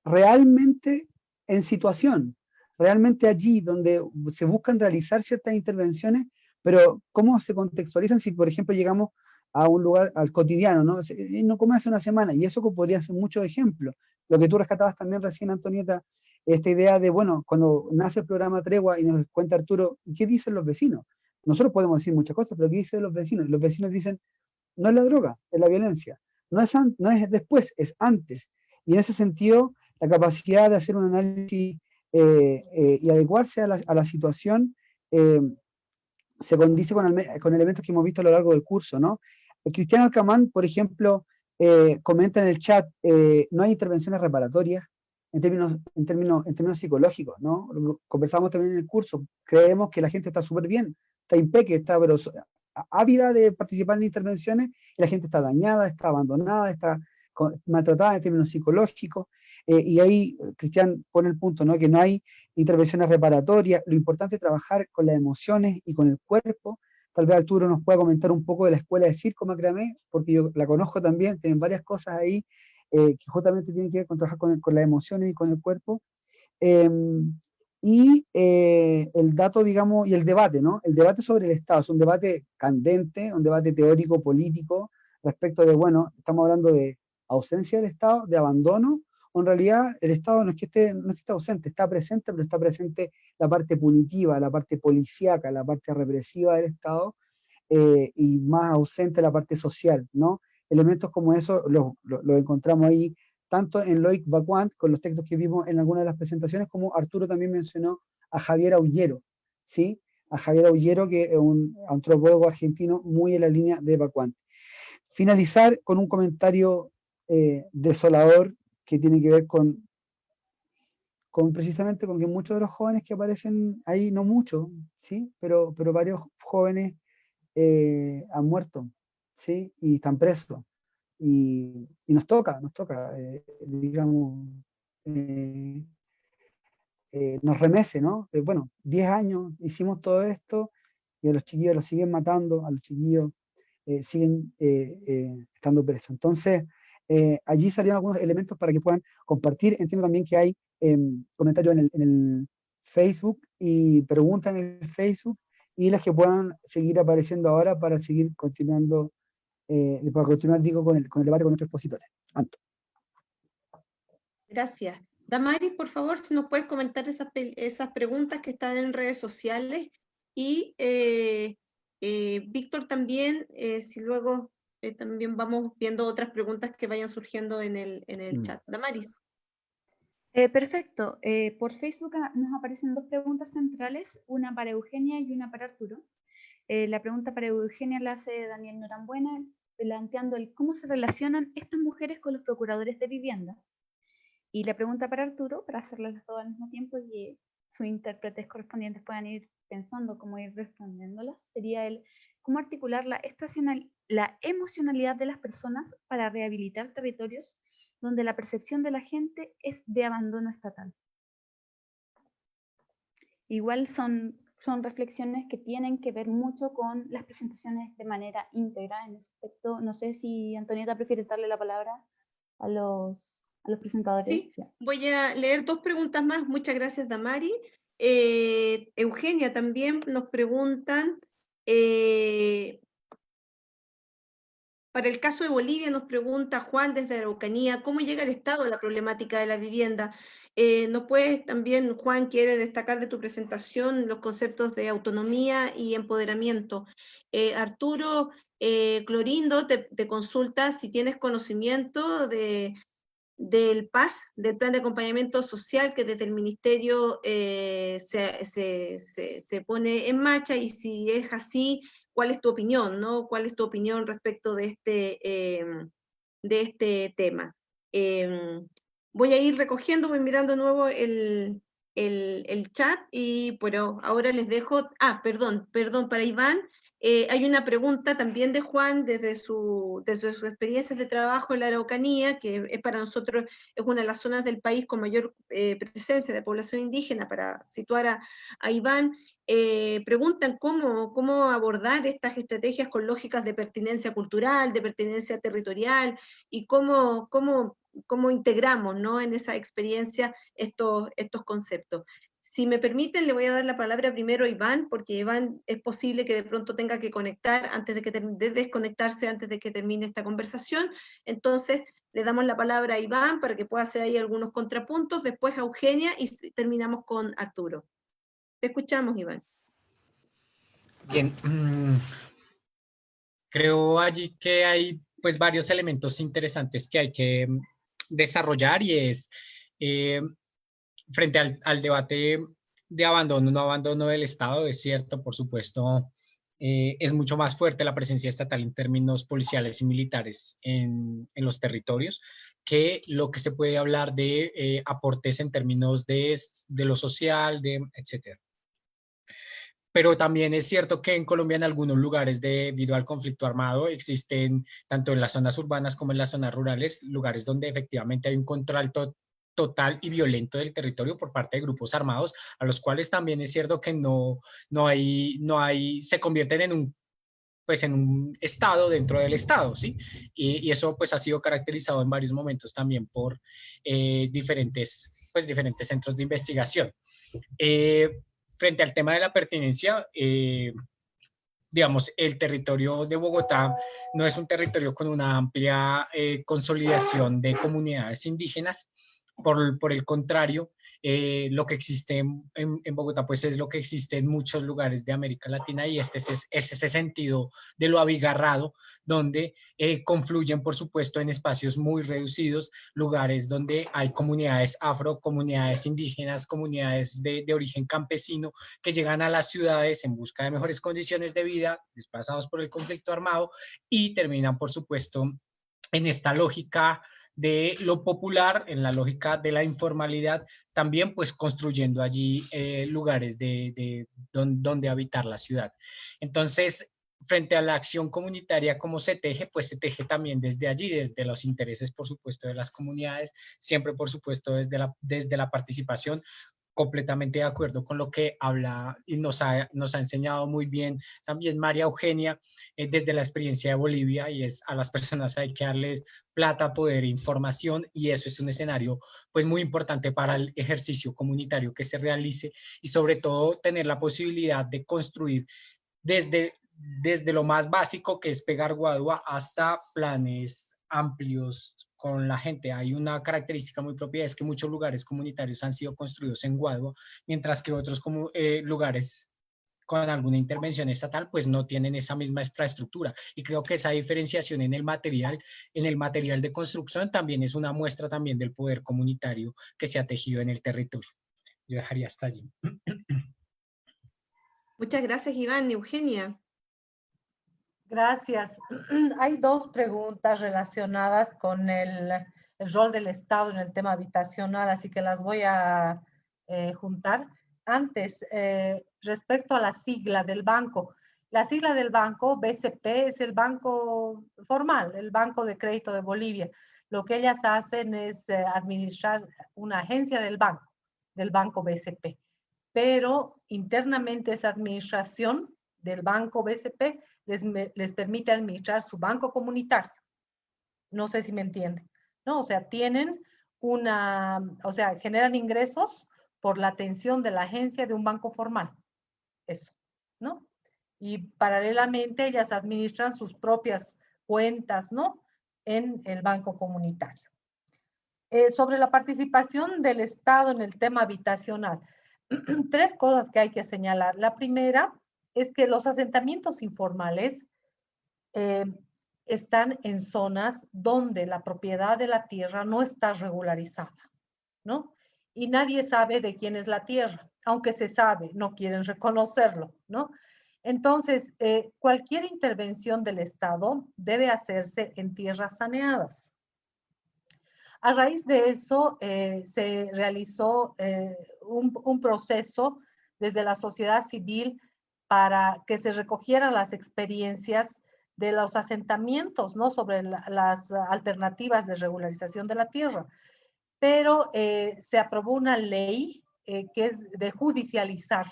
realmente en situación, realmente allí donde se buscan realizar ciertas intervenciones, pero ¿cómo se contextualizan si, por ejemplo, llegamos a un lugar, al cotidiano, ¿no? No come hace una semana, y eso podría ser muchos ejemplos. Lo que tú rescatabas también recién, Antonieta, esta idea de, bueno, cuando nace el programa Tregua y nos cuenta Arturo, ¿y qué dicen los vecinos? Nosotros podemos decir muchas cosas, pero ¿qué dicen los vecinos? Los vecinos dicen, no es la droga, es la violencia. No es después, es antes. Y en ese sentido, la capacidad de hacer un análisis y adecuarse a la situación se condice con elementos que hemos visto a lo largo del curso, ¿no? Cristiano Alcamán, por ejemplo, comenta en el chat, no hay intervenciones reparatorias en términos psicológicos, ¿no? Lo conversamos también en el curso, creemos que la gente está súper bien, está impeque, está pero ávida de participar en intervenciones, y la gente está dañada, está abandonada, está maltratada en términos psicológicos, y ahí Cristian pone el punto, ¿no? Que no hay intervenciones reparatorias, lo importante es trabajar con las emociones y con el cuerpo. Tal vez Arturo nos pueda comentar un poco de la escuela de circo Macramé, porque yo la conozco también, tienen varias cosas ahí que justamente tienen que ver con trabajar con las emociones y con el cuerpo. El dato, digamos, y el debate, ¿no? El debate sobre el Estado es un debate candente, un debate teórico, político, respecto de, bueno, estamos hablando de ausencia del Estado, de abandono, o en realidad el Estado no es que esté ausente, está presente, pero está presente la parte punitiva, la parte policíaca, la parte represiva del Estado, y más ausente la parte social, ¿no? Elementos como eso los encontramos ahí tanto en Loic Bacuant, con los textos que vimos en algunas de las presentaciones, como Arturo también mencionó a Javier Aullero, ¿sí? A Javier Aullero, que es un antropólogo argentino muy en la línea de Bacuant. Finalizar con un comentario desolador que tiene que ver con precisamente con que muchos de los jóvenes que aparecen ahí, no muchos, ¿sí? Pero varios jóvenes han muerto, ¿sí? Y están presos. Y nos toca, digamos, nos remece, ¿no? Bueno, 10 años hicimos todo esto y a los chiquillos los siguen matando, a los chiquillos siguen estando presos. Entonces, allí salieron algunos elementos para que puedan compartir. Entiendo también que hay comentarios en el Facebook y preguntas en el Facebook, y las que puedan seguir apareciendo ahora para seguir continuando, para continuar, digo, con el debate con nuestros expositores. Anto. Gracias. Damaris, por favor, si nos puedes comentar esas preguntas que están en redes sociales, y Víctor también, si luego también vamos viendo otras preguntas que vayan surgiendo en el chat. Damaris. Perfecto. Por Facebook nos aparecen dos preguntas centrales, una para Eugenia y una para Arturo. La pregunta para Eugenia la hace Daniel Norambuena, planteando cómo se relacionan estas mujeres con los procuradores de vivienda. Y la pregunta para Arturo, para hacerlas las dos al mismo tiempo y que sus intérpretes correspondientes puedan ir pensando cómo ir respondiéndolas, sería cómo articular la emocionalidad de las personas para rehabilitar territorios donde la percepción de la gente es de abandono estatal. Igual son reflexiones que tienen que ver mucho con las presentaciones de manera íntegra. En ese aspecto, no sé si Antonieta prefiere darle la palabra a los presentadores. Sí, voy a leer dos preguntas más. Muchas gracias, Damari. Eugenia, también nos preguntan, para el caso de Bolivia, nos pregunta Juan desde Araucanía, ¿cómo llega el Estado a la problemática de la vivienda? ¿Nos puedes también, Juan, quiere destacar de tu presentación los conceptos de autonomía y empoderamiento? Arturo Clorindo te consulta si tienes conocimiento del PAS, del Plan de Acompañamiento Social, que desde el Ministerio se pone en marcha, y si es así, ¿cuál es tu opinión, ¿no? ¿Cuál es tu opinión respecto de este tema? Voy a ir recogiendo, voy mirando de nuevo el chat, pero ahora les dejo, perdón, para Iván, Hay una pregunta también de Juan desde sus experiencias de trabajo en la Araucanía, que es para nosotros es una de las zonas del país con mayor presencia de población indígena, para situar a Iván. Preguntan cómo abordar estas estrategias con lógicas de pertinencia cultural, de pertinencia territorial, y cómo integramos, ¿no?, en esa experiencia estos conceptos. Si me permiten, le voy a dar la palabra primero a Iván, porque Iván es posible que de pronto tenga que conectar desconectarse antes de que termine esta conversación. Entonces, le damos la palabra a Iván para que pueda hacer ahí algunos contrapuntos, después a Eugenia y terminamos con Arturo. Te escuchamos, Iván. Bien, creo allí que hay pues varios elementos interesantes que hay que desarrollar, y es frente al debate de abandono, no abandono del Estado. Es cierto, por supuesto, es mucho más fuerte la presencia estatal en términos policiales y militares en los territorios que lo que se puede hablar de aportes en términos de lo social, etcétera. Pero también es cierto que en Colombia, en algunos lugares, debido al conflicto armado, existen, tanto en las zonas urbanas como en las zonas rurales, lugares donde efectivamente hay un control total y violento del territorio por parte de grupos armados, a los cuales también es cierto que se convierten en un estado dentro del estado, ¿sí? Y eso pues ha sido caracterizado en varios momentos también por diferentes centros de investigación. Frente al tema de la pertinencia, digamos, el territorio de Bogotá no es un territorio con una amplia consolidación de comunidades indígenas. Por el contrario, lo que existe en Bogotá pues es lo que existe en muchos lugares de América Latina, y es ese sentido de lo abigarrado, donde confluyen, por supuesto, en espacios muy reducidos, lugares donde hay comunidades afro, comunidades indígenas, comunidades de origen campesino, que llegan a las ciudades en busca de mejores condiciones de vida, desplazados por el conflicto armado, y terminan, por supuesto, en esta lógica de lo popular, en la lógica de la informalidad, también pues construyendo allí lugares donde habitar la ciudad. Entonces, frente a la acción comunitaria, ¿cómo se teje? Pues se teje también desde allí, desde los intereses, por supuesto, de las comunidades, siempre, por supuesto, desde la participación. Completamente de acuerdo con lo que habla y nos ha enseñado muy bien también María Eugenia desde la experiencia de Bolivia, y es: a las personas hay que darles plata, poder, información, y eso es un escenario pues muy importante para el ejercicio comunitario que se realice, y sobre todo tener la posibilidad de construir desde lo más básico, que es pegar guadua, hasta planes amplios con la gente. Hay una característica muy propia, es que muchos lugares comunitarios han sido construidos en guadua, mientras que otros lugares con alguna intervención estatal pues no tienen esa misma infraestructura, y creo que esa diferenciación en el material de construcción también es una muestra también del poder comunitario que se ha tejido en el territorio. Yo dejaría hasta allí. Muchas gracias, Iván. Eugenia. Gracias. Hay dos preguntas relacionadas con el rol del Estado en el tema habitacional, así que las voy a juntar. Antes, respecto a la sigla del banco. La sigla del banco, BCP, es el banco formal, el Banco de Crédito de Bolivia. Lo que ellas hacen es administrar una agencia del banco BCP. Pero internamente esa administración del banco BCP les permite administrar su banco comunitario. No sé si me entienden, ¿no? O sea, generan ingresos por la atención de la agencia de un banco formal. Eso, ¿no? Y paralelamente ellas administran sus propias cuentas, ¿no?, en el banco comunitario. Sobre la participación del Estado en el tema habitacional, tres cosas que hay que señalar. La primera es que los asentamientos informales están en zonas donde la propiedad de la tierra no está regularizada, ¿no? Y nadie sabe de quién es la tierra, aunque se sabe, no quieren reconocerlo, ¿no? Entonces, cualquier intervención del Estado debe hacerse en tierras saneadas. A raíz de eso, se realizó un proceso desde la sociedad civil para que se recogieran las experiencias de los asentamientos, ¿no? Sobre las alternativas de regularización de la tierra. Pero se aprobó una ley que es de judicializar,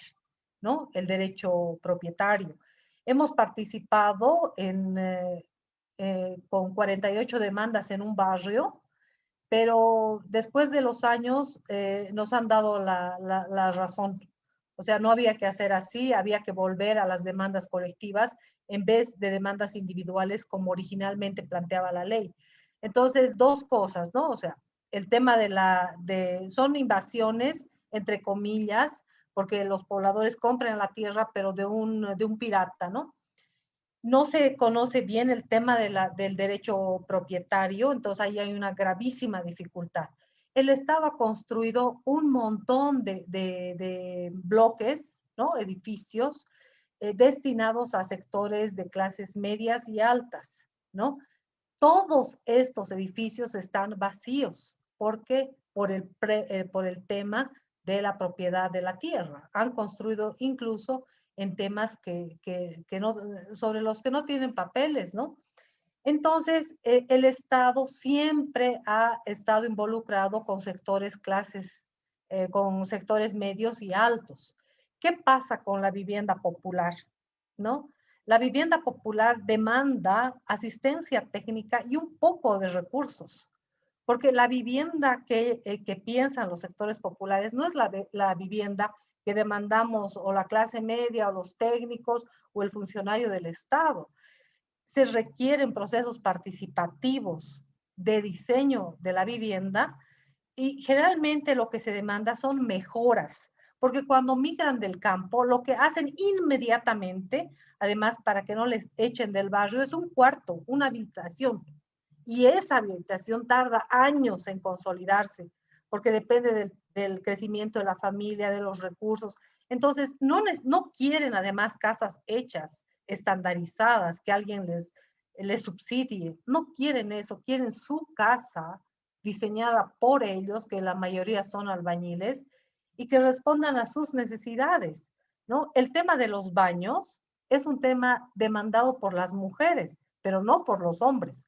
¿no? El derecho propietario. Hemos participado con 48 demandas en un barrio, pero después de los años nos han dado la razón. O sea, no había que hacer así, había que volver a las demandas colectivas en vez de demandas individuales como originalmente planteaba la ley. Entonces, dos cosas, ¿no? O sea, el tema son invasiones, entre comillas, porque los pobladores compran la tierra, pero de un pirata, ¿no? No se conoce bien el tema del derecho propietario, entonces ahí hay una gravísima dificultad. El Estado ha construido un montón de bloques, ¿no? Edificios destinados a sectores de clases medias y altas, ¿no? Todos estos edificios están vacíos porque por el tema de la propiedad de la tierra. Han construido incluso en temas sobre los que no tienen papeles, ¿no? Entonces, el Estado siempre ha estado involucrado con con sectores medios y altos. ¿Qué pasa con la vivienda popular? ¿No? La vivienda popular demanda asistencia técnica y un poco de recursos, porque la vivienda que piensan los sectores populares no es la vivienda que demandamos o la clase media o los técnicos o el funcionario del Estado. Se requieren procesos participativos de diseño de la vivienda y generalmente lo que se demanda son mejoras, porque cuando migran del campo, lo que hacen inmediatamente, además para que no les echen del barrio, es un cuarto, una habitación. Y esa habitación tarda años en consolidarse, porque depende del crecimiento de la familia, de los recursos. Entonces, no quieren además casas hechas, estandarizadas, que alguien les subsidie. No quieren eso, quieren su casa diseñada por ellos, que la mayoría son albañiles, y que respondan a sus necesidades, ¿no? El tema de los baños es un tema demandado por las mujeres, pero no por los hombres,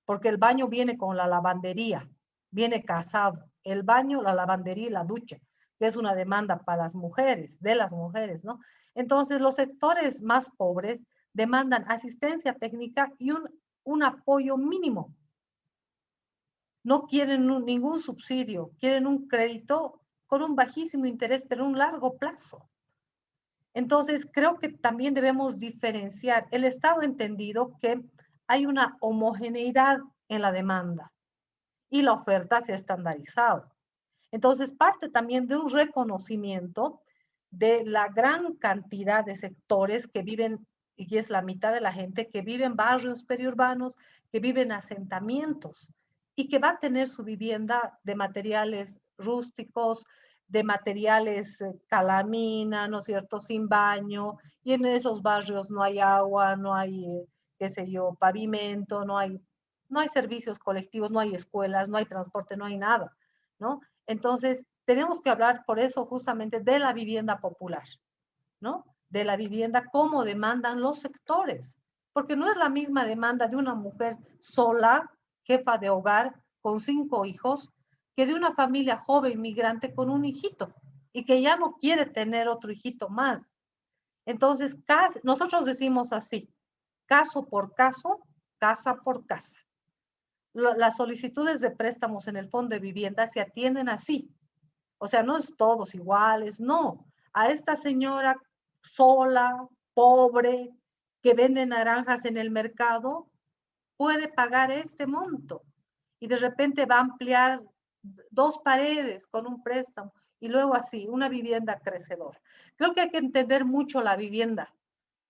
porque el baño viene con la lavandería, viene casado. El baño, la lavandería y la ducha, que es una demanda para las mujeres, de las mujeres, ¿no? Entonces, los sectores más pobres demandan asistencia técnica y un apoyo mínimo. No quieren ningún subsidio, quieren un crédito con un bajísimo interés, pero un largo plazo. Entonces, creo que también debemos diferenciar. El Estado ha entendido que hay una homogeneidad en la demanda y la oferta se ha estandarizado. Entonces, parte también de un reconocimiento de la gran cantidad de sectores que viven, y es la mitad de la gente, que vive en barrios periurbanos, que vive en asentamientos, y que va a tener su vivienda de materiales rústicos, de materiales calamina, ¿no es cierto?, sin baño, y en esos barrios no hay agua, no hay, qué sé yo, pavimento, no hay servicios colectivos, no hay escuelas, no hay transporte, no hay nada, ¿no? Entonces, tenemos que hablar por eso justamente de la vivienda popular, ¿no? De la vivienda como demandan los sectores, porque no es la misma demanda de una mujer sola, jefa de hogar, con 5 hijos, que de una familia joven migrante con un hijito y que ya no quiere tener otro hijito más. Entonces, nosotros decimos así, caso por caso, casa por casa. Las solicitudes de préstamos en el fondo de vivienda se atienden así. O sea, no es todos iguales, no. A esta señora sola, pobre, que vende naranjas en el mercado, puede pagar este monto. Y de repente va a ampliar 2 paredes con un préstamo y luego así, una vivienda crecedora. Creo que hay que entender mucho la vivienda,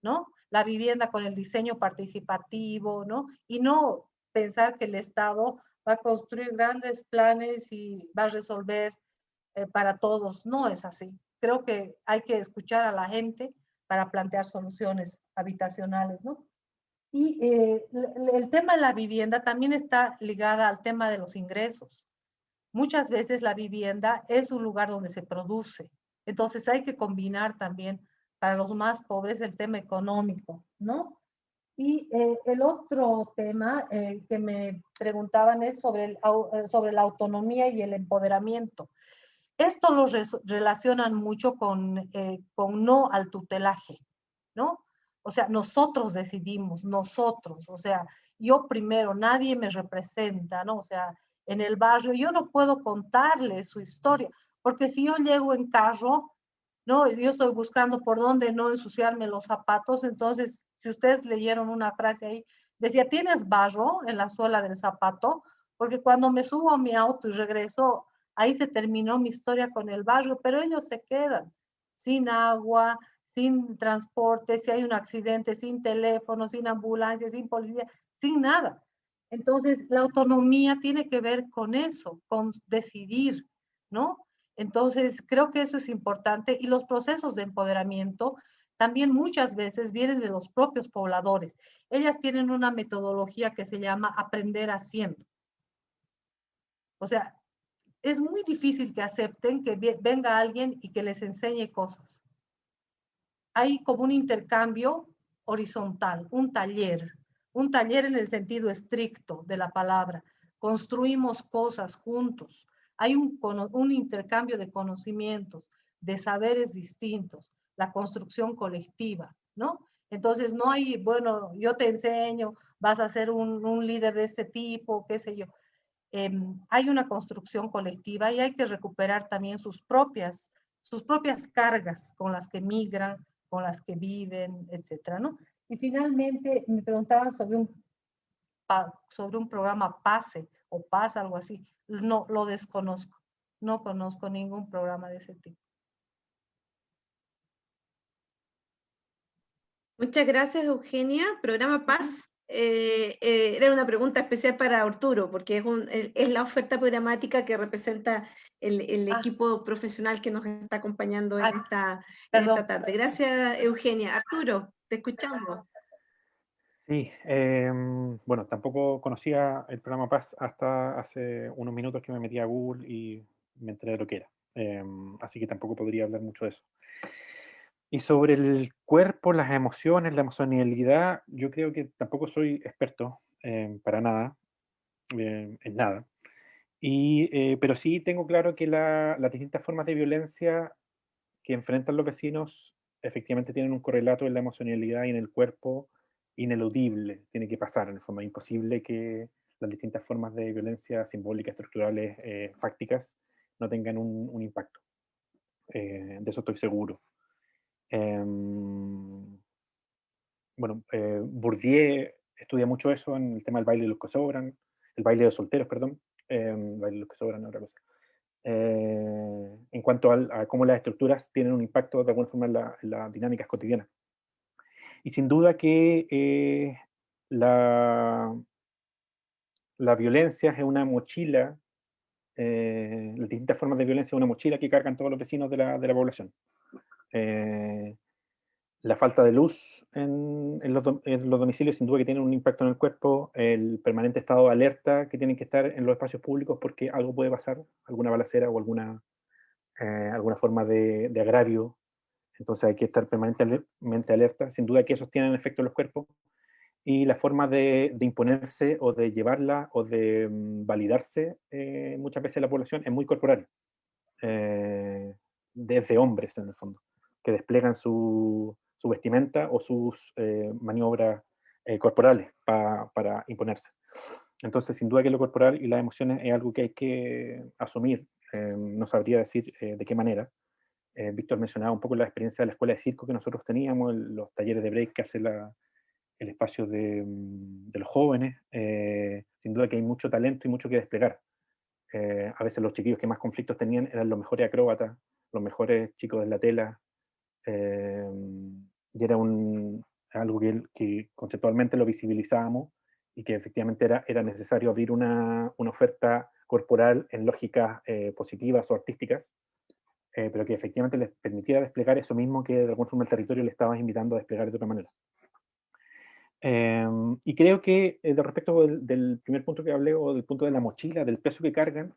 ¿no? La vivienda con el diseño participativo, ¿no? Y no pensar que el Estado va a construir grandes planes y va a resolver para todos. No es así. Creo que hay que escuchar a la gente para plantear soluciones habitacionales, ¿no? Y el tema de la vivienda también está ligada al tema de los ingresos. Muchas veces la vivienda es un lugar donde se produce. Entonces hay que combinar también para los más pobres el tema económico, ¿no? Y el otro tema que me preguntaban es sobre la autonomía y el empoderamiento. Esto lo relacionan mucho con no al tutelaje, ¿no? O sea, nosotros decidimos, nosotros, o sea, yo primero, nadie me representa, ¿no? O sea, en el barrio yo no puedo contarle su historia, porque si yo llego en carro, ¿no? Yo estoy buscando por dónde no ensuciarme los zapatos, entonces, si ustedes leyeron una frase ahí, decía, ¿tienes barro en la suela del zapato? Porque cuando me subo a mi auto y regreso, ahí se terminó mi historia con el barrio, pero ellos se quedan sin agua, sin transporte, si hay un accidente, sin teléfono, sin ambulancia, sin policía, sin nada. Entonces, la autonomía tiene que ver con eso, con decidir, ¿no? Entonces, creo que eso es importante y los procesos de empoderamiento también muchas veces vienen de los propios pobladores. Ellas tienen una metodología que se llama aprender haciendo. O sea, es muy difícil que acepten que venga alguien y que les enseñe cosas. Hay como un intercambio horizontal, un taller en el sentido estricto de la palabra. Construimos cosas juntos. Hay un intercambio de conocimientos, de saberes distintos, la construcción colectiva, ¿no? Entonces no hay, bueno, yo te enseño, vas a ser un líder de este tipo, qué sé yo. Hay una construcción colectiva y hay que recuperar también sus propias cargas con las que migran, con las que viven, etcétera, ¿no? Y finalmente me preguntaban sobre un programa PASE o PAS, algo así. No, lo desconozco. No conozco ningún programa de ese tipo. Muchas gracias, Eugenia. Programa Paz. Era una pregunta especial para Arturo, porque es la oferta programática que representa el equipo profesional que nos está acompañando en esta tarde. Gracias, Eugenia. Arturo, te escuchamos. Sí, bueno, tampoco conocía el programa Paz hasta hace unos minutos que me metí a Google y me enteré de lo que era. Así que tampoco podría hablar mucho de eso. Y sobre el cuerpo, las emociones, la emocionalidad, yo creo que tampoco soy experto para nada, en nada. Pero sí tengo claro que las distintas formas de violencia que enfrentan los vecinos efectivamente tienen un correlato en la emocionalidad y en el cuerpo ineludible, tiene que pasar en el fondo, es imposible que las distintas formas de violencia simbólica, estructurales, fácticas, no tengan un impacto. De eso estoy seguro. Bourdieu estudia mucho eso en el tema del baile de los que sobran, el baile de los solteros, perdón, el baile de los que sobran es otra cosa. En cuanto a cómo las estructuras tienen un impacto de alguna forma en las dinámicas cotidianas. Y sin duda que la violencia es una mochila, las distintas formas de violencia es una mochila que cargan todos los vecinos de la población. La falta de luz en los domicilios sin duda que tienen un impacto en el cuerpo, el permanente estado de alerta que tienen que estar en los espacios públicos porque algo puede pasar, alguna balacera o alguna forma de agravio, entonces hay que estar permanentemente alerta, sin duda que esos tienen efecto en los cuerpos, y la forma de imponerse o de llevarla o de validarse muchas veces en la población es muy corporal, desde hombres en el fondo, que despliegan su vestimenta o sus maniobras corporales para imponerse. Entonces, sin duda que lo corporal y las emociones es algo que hay que asumir. No sabría decir de qué manera. Víctor mencionaba un poco la experiencia de la escuela de circo que nosotros teníamos, los talleres de break que hace el espacio de los jóvenes. Sin duda que hay mucho talento y mucho que desplegar. A veces los chiquillos que más conflictos tenían eran los mejores acróbatas, los mejores chicos de la tela, y era algo que conceptualmente lo visibilizábamos y que efectivamente era necesario abrir una oferta corporal en lógicas positivas o artísticas, pero que efectivamente les permitiera desplegar eso mismo que de alguna forma el territorio le estaba invitando a desplegar de otra manera. Y creo que respecto del primer punto que hablé, o del punto de la mochila, del peso que cargan,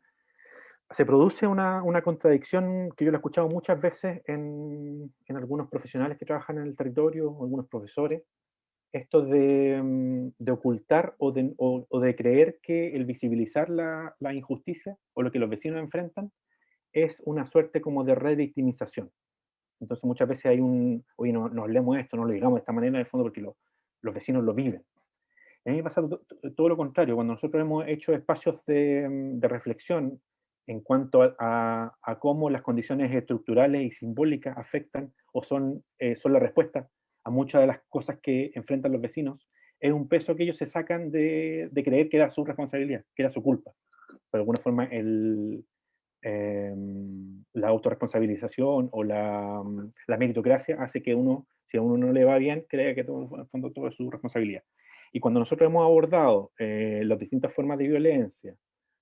se produce una contradicción que yo la he escuchado muchas veces en algunos profesionales que trabajan en el territorio, o algunos profesores, esto de ocultar o de creer que el visibilizar la injusticia o lo que los vecinos enfrentan es una suerte como de revictimización. Entonces muchas veces hay oye, no hablemos de esto, no lo digamos de esta manera, en el fondo porque los vecinos lo viven. A mí me pasa todo lo contrario, cuando nosotros hemos hecho espacios de reflexión en cuanto a cómo las condiciones estructurales y simbólicas afectan o son la respuesta a muchas de las cosas que enfrentan los vecinos, es un peso que ellos se sacan de creer que era su responsabilidad, que era su culpa. De alguna forma, la autorresponsabilización o la meritocracia hace que si a uno no le va bien, crea que todo, en el fondo todo es su responsabilidad. Y cuando nosotros hemos abordado las distintas formas de violencia,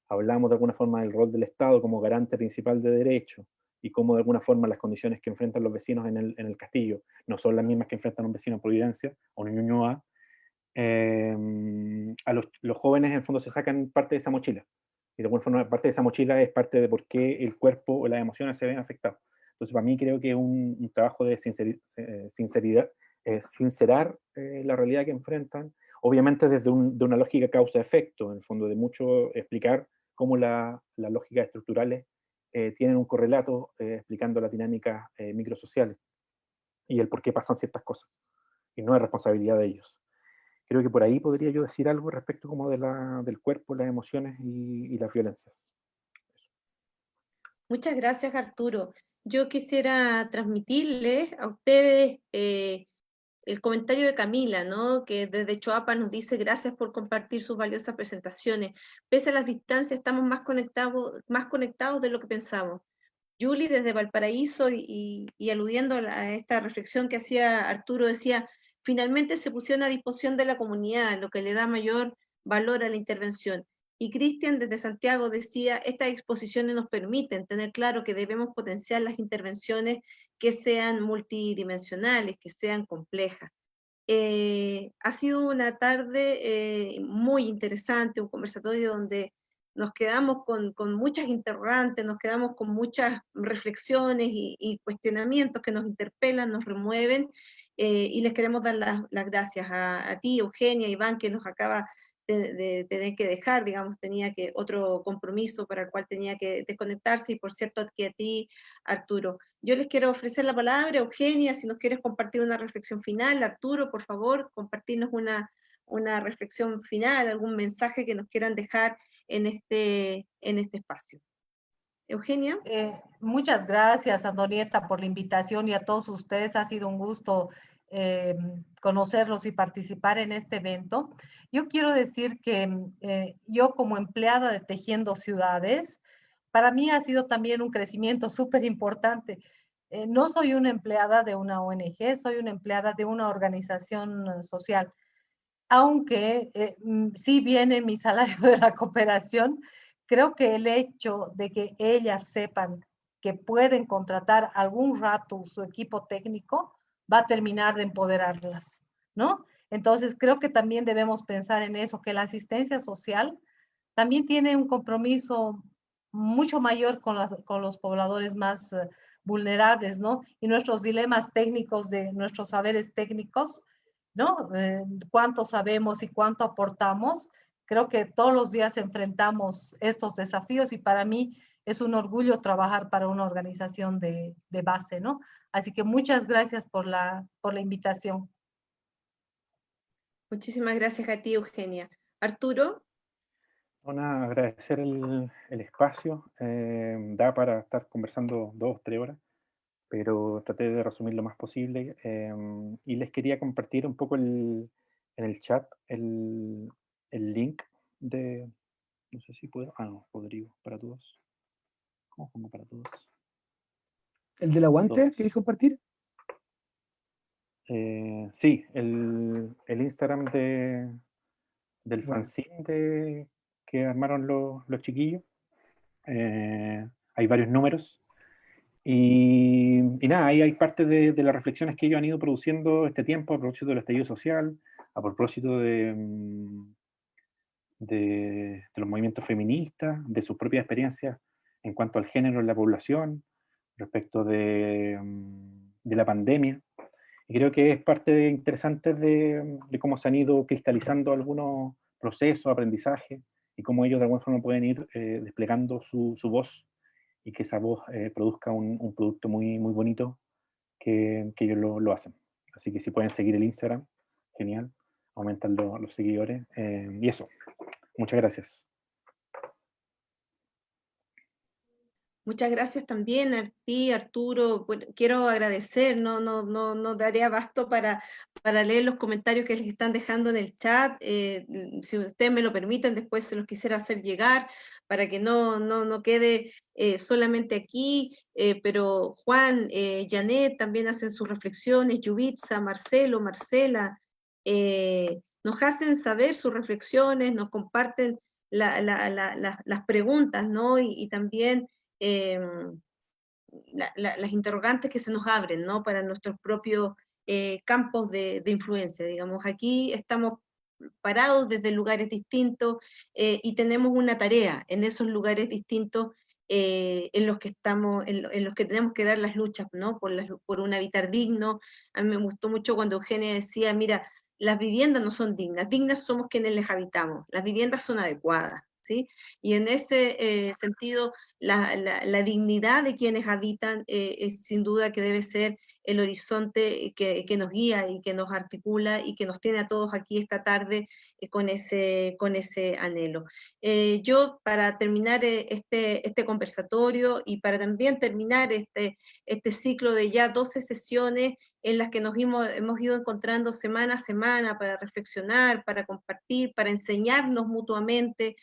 hablamos de alguna forma del rol del Estado como garante principal de derechos y cómo de alguna forma las condiciones que enfrentan los vecinos en el castillo no son las mismas que enfrentan un vecino en Providencia o en Ñuñoa, a los jóvenes en el fondo se sacan parte de esa mochila. Y de alguna forma parte de esa mochila es parte de por qué el cuerpo o las emociones se ven afectados. Entonces para mí creo que es un trabajo de sinceridad, sincerar la realidad que enfrentan, obviamente desde de una lógica causa-efecto, en el fondo de mucho explicar cómo las lógicas estructurales tienen un correlato explicando las dinámicas microsociales y el por qué pasan ciertas cosas, y no es responsabilidad de ellos. Creo que por ahí podría yo decir algo respecto como del cuerpo, las emociones y las violencias. Muchas gracias, Arturo. Yo quisiera transmitirles a ustedes el comentario de Camila, ¿no? Que desde Choapa nos dice gracias por compartir sus valiosas presentaciones. Pese a las distancias, estamos más conectados de lo que pensamos. Julie desde Valparaíso y aludiendo a esta reflexión que hacía Arturo, decía, finalmente se pusieron a disposición de la comunidad, lo que le da mayor valor a la intervención. Y Cristian desde Santiago decía, estas exposiciones nos permiten tener claro que debemos potenciar las intervenciones que sean multidimensionales, que sean complejas. Ha sido una tarde muy interesante, un conversatorio donde nos quedamos con muchas interrogantes, nos quedamos con muchas reflexiones y cuestionamientos que nos interpelan, nos remueven, y les queremos dar las gracias a ti, Eugenia, Iván, que nos acaba de tener que dejar, digamos, tenía otro compromiso para el cual tenía que desconectarse, y por cierto, aquí a ti, Arturo. Yo les quiero ofrecer la palabra, Eugenia, si nos quieres compartir una reflexión final. Arturo, por favor, compartirnos una reflexión final, algún mensaje que nos quieran dejar en este espacio. Eugenia. Muchas gracias, Antonieta, por la invitación, y a todos ustedes. Ha sido un gusto conocerlos y participar en este evento. Yo quiero decir que yo, como empleada de Tejiendo Ciudades, para mí ha sido también un crecimiento súper importante. No soy una empleada de una ONG, soy una empleada de una organización social. Aunque sí viene mi salario de la cooperación, creo que el hecho de que ellas sepan que pueden contratar algún rato su equipo técnico va a terminar de empoderarlas, ¿no? Entonces creo que también debemos pensar en eso, que la asistencia social también tiene un compromiso mucho mayor con los pobladores más vulnerables, ¿no? Y nuestros dilemas técnicos de nuestros saberes técnicos, ¿no? Cuánto sabemos y cuánto aportamos. Creo que todos los días enfrentamos estos desafíos, y para mí es un orgullo trabajar para una organización de base, ¿no? Así que muchas gracias por la invitación. Muchísimas gracias a ti, Eugenia. Arturo. Bueno, agradecer el espacio. Da para estar conversando 2 o 3 horas, pero traté de resumir lo más posible. Y les quería compartir un poco en el chat el link de, no sé si puedo, no, Rodrigo, para todos. ¿Cómo pongo para todos? ¿El del aguante? Todos. ¿Queréis compartir? Sí, el Instagram del Bueno. fanzine que armaron los chiquillos. Hay varios números. Y nada, ahí hay parte de las reflexiones que ellos han ido produciendo este tiempo a propósito del estallido social, a propósito de los movimientos feministas, de sus propias experiencias en cuanto al género en la población, respecto de la pandemia. Y creo que es parte interesante de cómo se han ido cristalizando algunos procesos, aprendizaje, y cómo ellos de alguna forma pueden ir desplegando su voz, y que esa voz produzca un producto muy, muy bonito que ellos lo hacen. Así que si pueden seguir el Instagram, genial, aumentan los seguidores. Y eso, muchas gracias. Muchas gracias también a ti, Arturo. Bueno, quiero agradecer, no daré abasto para leer los comentarios que les están dejando en el chat. Si ustedes me lo permiten, después se los quisiera hacer llegar para que no quede solamente aquí. Pero Juan, Janet también hacen sus reflexiones, Yubitsa, Marcelo, Marcela, nos hacen saber sus reflexiones, nos comparten las preguntas, ¿no? Y también las interrogantes que se nos abren, ¿no? Para nuestros propios campos de influencia, digamos. Aquí estamos parados desde lugares distintos y tenemos una tarea en esos lugares distintos en los que estamos, en los que tenemos que dar las luchas, ¿no? Por un habitar digno. A mí me gustó mucho cuando Eugenia decía, mira, las viviendas no son dignas, dignas somos quienes les habitamos, las viviendas son adecuadas, ¿sí? Y en ese sentido, la dignidad de quienes habitan es sin duda que debe ser el horizonte que nos guía y que nos articula y que nos tiene a todos aquí esta tarde con ese anhelo. Yo, para terminar este conversatorio y para también terminar este ciclo de ya 12 sesiones en las que hemos ido encontrando semana a semana para reflexionar, para compartir, para enseñarnos mutuamente,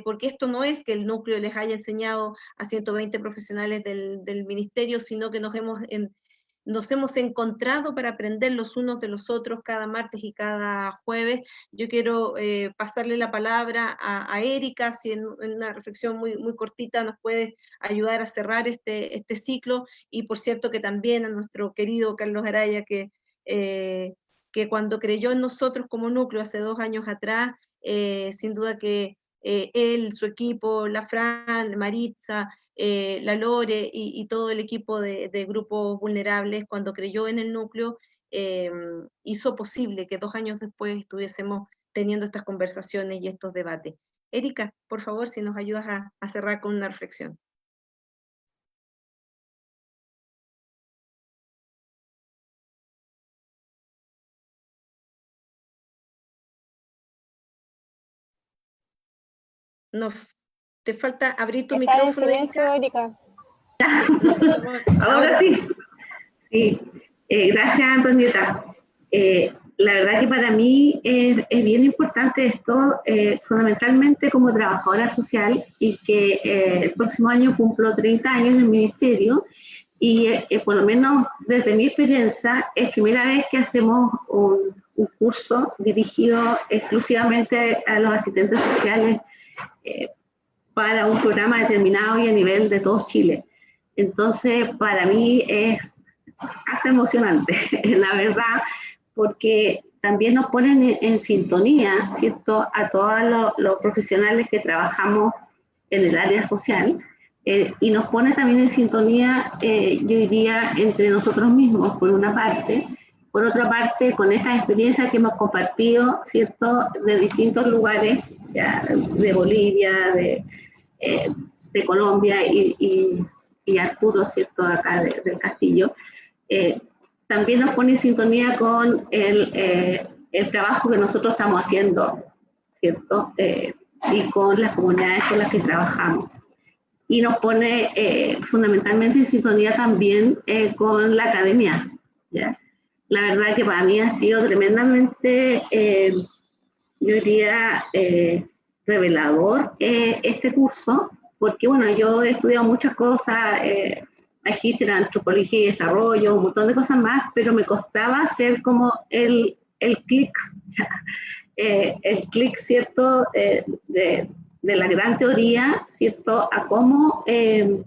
porque esto no es que el núcleo les haya enseñado a 120 profesionales del ministerio, sino que nos hemos encontrado para aprender los unos de los otros cada martes y cada jueves. Yo quiero pasarle la palabra a Erika, si en una reflexión muy, muy cortita nos puede ayudar a cerrar este ciclo, y por cierto que también a nuestro querido Carlos Araya, que cuando creyó en nosotros como núcleo hace 2 años atrás, sin duda que él, su equipo, la Fran, Maritza, la Lore y todo el equipo de grupos vulnerables, cuando creyó en el núcleo, hizo posible que 2 años después estuviésemos teniendo estas conversaciones y estos debates. Erika, por favor, si nos ayudas a cerrar con una reflexión. No, te falta abrir tu micrófono, Erika. Ahora sí. Sí. Gracias, Antonieta. La verdad que para mí es bien importante esto, fundamentalmente como trabajadora social, y que el próximo año cumplo 30 años en el ministerio, y por lo menos desde mi experiencia es primera vez que hacemos un curso dirigido exclusivamente a los asistentes sociales para un programa determinado y a nivel de todo Chile. Entonces, para mí es hasta emocionante, la verdad, porque también nos ponen en sintonía, ¿cierto?, a todos los profesionales que trabajamos en el área social, y nos pone también en sintonía, yo diría, entre nosotros mismos, por una parte. Por otra parte, con estas experiencias que hemos compartido, ¿cierto?, de distintos lugares, ya, de Bolivia, de Colombia y Arturo, ¿cierto?, acá del Castillo, también nos pone en sintonía con el trabajo que nosotros estamos haciendo, ¿cierto?, y con las comunidades con las que trabajamos. Y nos pone fundamentalmente en sintonía también con la academia, ¿ya? La verdad que para mí ha sido tremendamente, yo diría, revelador este curso, porque bueno, yo he estudiado muchas cosas, magíster, antropología y desarrollo, un montón de cosas más, pero me costaba hacer como el clic, el clic, ¿cierto?, de la gran teoría, ¿cierto?, a cómo eso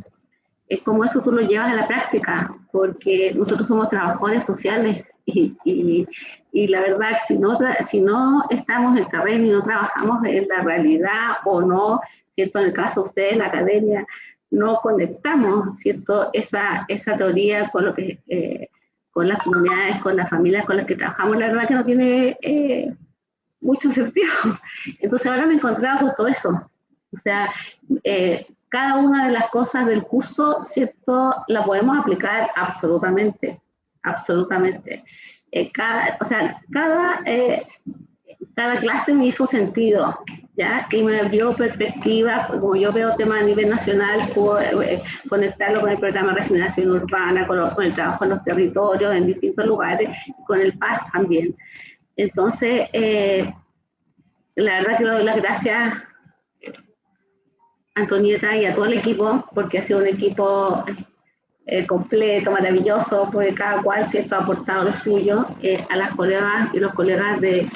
tú lo llevas a la práctica, porque nosotros somos trabajadores sociales y la verdad, si no estamos en el terreno y no trabajamos en la realidad o no, ¿cierto?, en el caso de ustedes, la academia, no conectamos, ¿cierto?, esa teoría con lo que, con las comunidades, con las familias con las que trabajamos, la verdad que no tiene mucho sentido. Entonces ahora me encontraba con todo eso. O sea, cada una de las cosas del curso, ¿cierto?, la podemos aplicar absolutamente, absolutamente. Cada clase me hizo sentido, ¿ya? Y me abrió perspectiva, como yo veo temas a nivel nacional, puedo conectarlo con el programa de regeneración urbana, con el trabajo en los territorios, en distintos lugares, con el PAS también. Entonces, la verdad que doy las gracias, Antonieta, y a todo el equipo, porque ha sido un equipo completo, maravilloso, porque cada cual, ¿cierto?, ha aportado lo suyo, a las colegas y los colegas de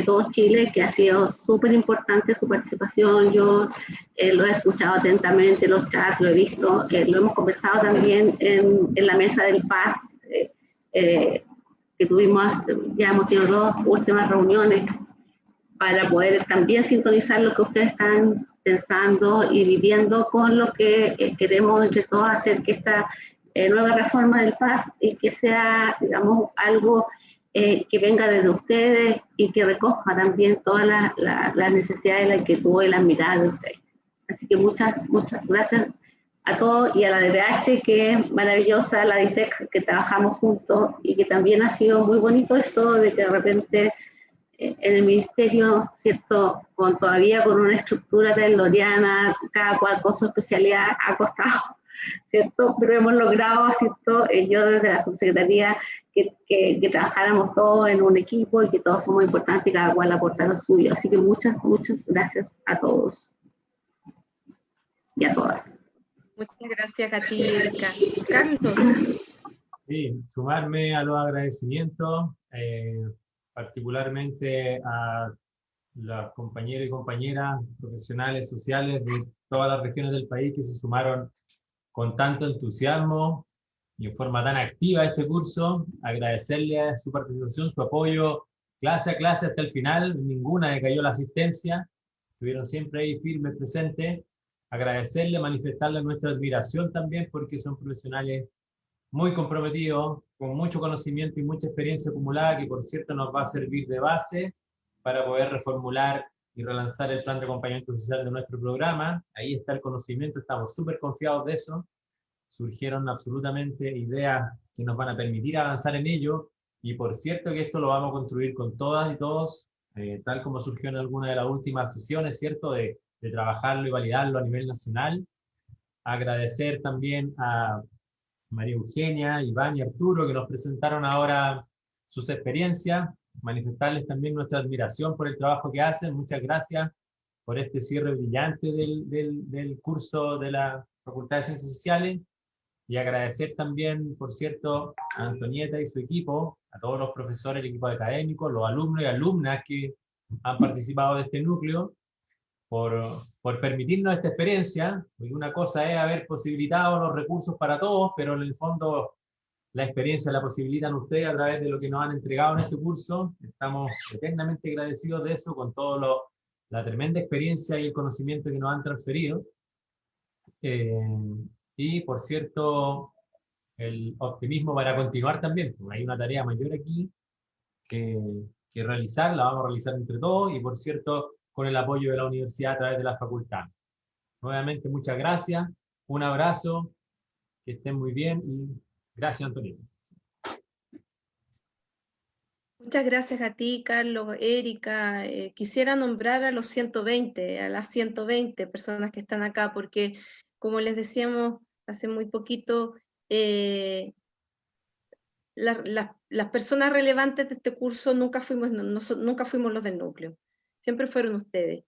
todo Chile, que ha sido súper importante su participación. Yo lo he escuchado atentamente, los chats, lo he visto, lo hemos conversado también en la mesa del PAS, que tuvimos, ya hemos tenido 2 últimas reuniones para poder también sintonizar lo que ustedes están pensando y viviendo con lo que queremos entre todos hacer, que esta nueva reforma del PAS y que sea, digamos, algo que venga desde ustedes y que recoja también todas las necesidades, la inquietud y las miradas de ustedes. Así que muchas gracias a todos, y a la DBH, que es maravillosa, la DITEC, que trabajamos juntos, y que también ha sido muy bonito eso de que de repente en el ministerio, ¿cierto?, todavía con una estructura tayloriana, cada cual con su especialidad, ha costado, ¿cierto?, pero hemos logrado, ¿cierto?, yo desde la subsecretaría, que trabajáramos todos en un equipo y que todos somos importantes y cada cual aporta lo suyo. Así que muchas gracias a todos y a todas. Muchas gracias a ti, Erika. Carlos. Sí, sumarme a los agradecimientos, particularmente a las compañeras y compañeras profesionales, sociales de todas las regiones del país que se sumaron con tanto entusiasmo y en forma tan activa a este curso. Agradecerle su participación, su apoyo, clase a clase hasta el final. Ninguna decayó la asistencia, estuvieron siempre ahí firmes, presentes. Agradecerle, manifestarle nuestra admiración también, porque son profesionales muy comprometidos, con mucho conocimiento y mucha experiencia acumulada, que por cierto nos va a servir de base para poder reformular y relanzar el plan de acompañamiento social de nuestro programa. Ahí está el conocimiento, estamos súper confiados de eso. Surgieron absolutamente ideas que nos van a permitir avanzar en ello, y por cierto que esto lo vamos a construir con todas y todos, tal como surgió en alguna de las últimas sesiones, ¿cierto?, de trabajarlo y validarlo a nivel nacional. Agradecer también a María Eugenia, Iván y Arturo, que nos presentaron ahora sus experiencias, manifestarles también nuestra admiración por el trabajo que hacen. Muchas gracias por este cierre brillante del curso de la Facultad de Ciencias Sociales, y agradecer también, por cierto, a Antonieta y su equipo, a todos los profesores, el equipo académico, los alumnos y alumnas que han participado de este núcleo, por permitirnos esta experiencia. Porque una cosa es haber posibilitado los recursos para todos, pero en el fondo la experiencia la posibilitan ustedes a través de lo que nos han entregado en este curso. Estamos eternamente agradecidos de eso, con toda la tremenda experiencia y el conocimiento que nos han transferido. Y por cierto, el optimismo para continuar también. Hay una tarea mayor aquí que realizar, la vamos a realizar entre todos, y por cierto, con el apoyo de la universidad a través de la facultad. Nuevamente, muchas gracias, un abrazo, que estén muy bien, y gracias, Antonio. Muchas gracias a ti, Carlos, Erika. Quisiera nombrar a las 120 personas que están acá, porque como les decíamos hace muy poquito, las personas relevantes de este curso nunca fuimos los del núcleo, siempre fueron ustedes.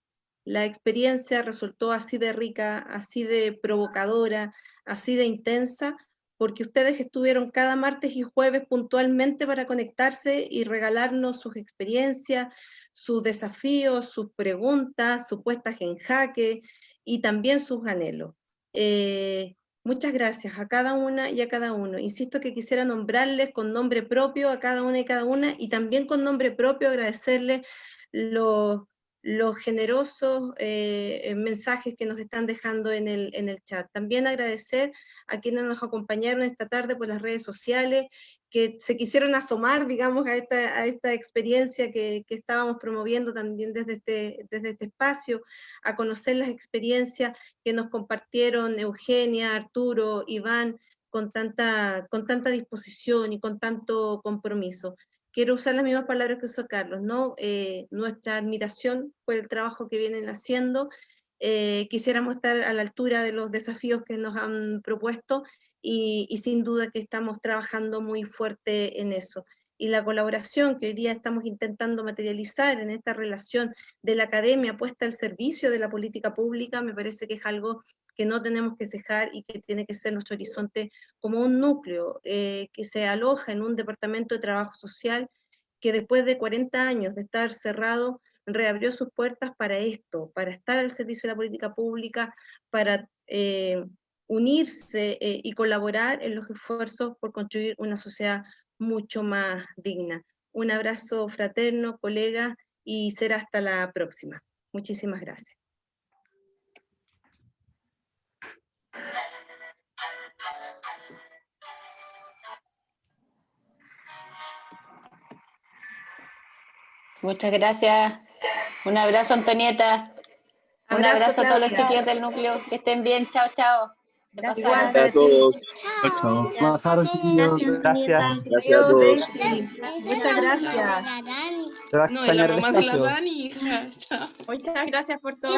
La experiencia resultó así de rica, así de provocadora, así de intensa, porque ustedes estuvieron cada martes y jueves puntualmente para conectarse y regalarnos sus experiencias, sus desafíos, sus preguntas, sus puestas en jaque y también sus anhelos. Muchas gracias a cada una y a cada uno. Insisto que quisiera nombrarles con nombre propio a cada una y cada una, y también con nombre propio agradecerles los generosos mensajes que nos están dejando en el chat. También agradecer a quienes nos acompañaron esta tarde por las redes sociales, que se quisieron asomar, digamos, a esta experiencia que estábamos promoviendo también desde este espacio, a conocer las experiencias que nos compartieron Eugenia, Arturo, Iván, con tanta disposición y con tanto compromiso. Quiero usar las mismas palabras que usó Carlos, ¿no? Nuestra admiración por el trabajo que vienen haciendo. Quisiéramos estar a la altura de los desafíos que nos han propuesto y sin duda que estamos trabajando muy fuerte en eso. Y la colaboración que hoy día estamos intentando materializar en esta relación de la academia puesta al servicio de la política pública, me parece que es algo que no tenemos que cejar y que tiene que ser nuestro horizonte como un núcleo que se aloja en un departamento de trabajo social que después de 40 años de estar cerrado, reabrió sus puertas para esto, para estar al servicio de la política pública, para unirse y colaborar en los esfuerzos por construir una sociedad mucho más digna. Un abrazo fraterno, colegas, y será hasta la próxima. Muchísimas gracias. Muchas gracias. Un abrazo, Antonieta. Un abrazo a todos los chiquillos del núcleo. Que estén bien. Chao, chao. Gracias a todos. Chao. Pasaron, chiquillos. Gracias. Gracias a todos. Muchas gracias. Te va a No, y extrañar la el mamá de la espacio. Dani. Chao. Muchas gracias por todo.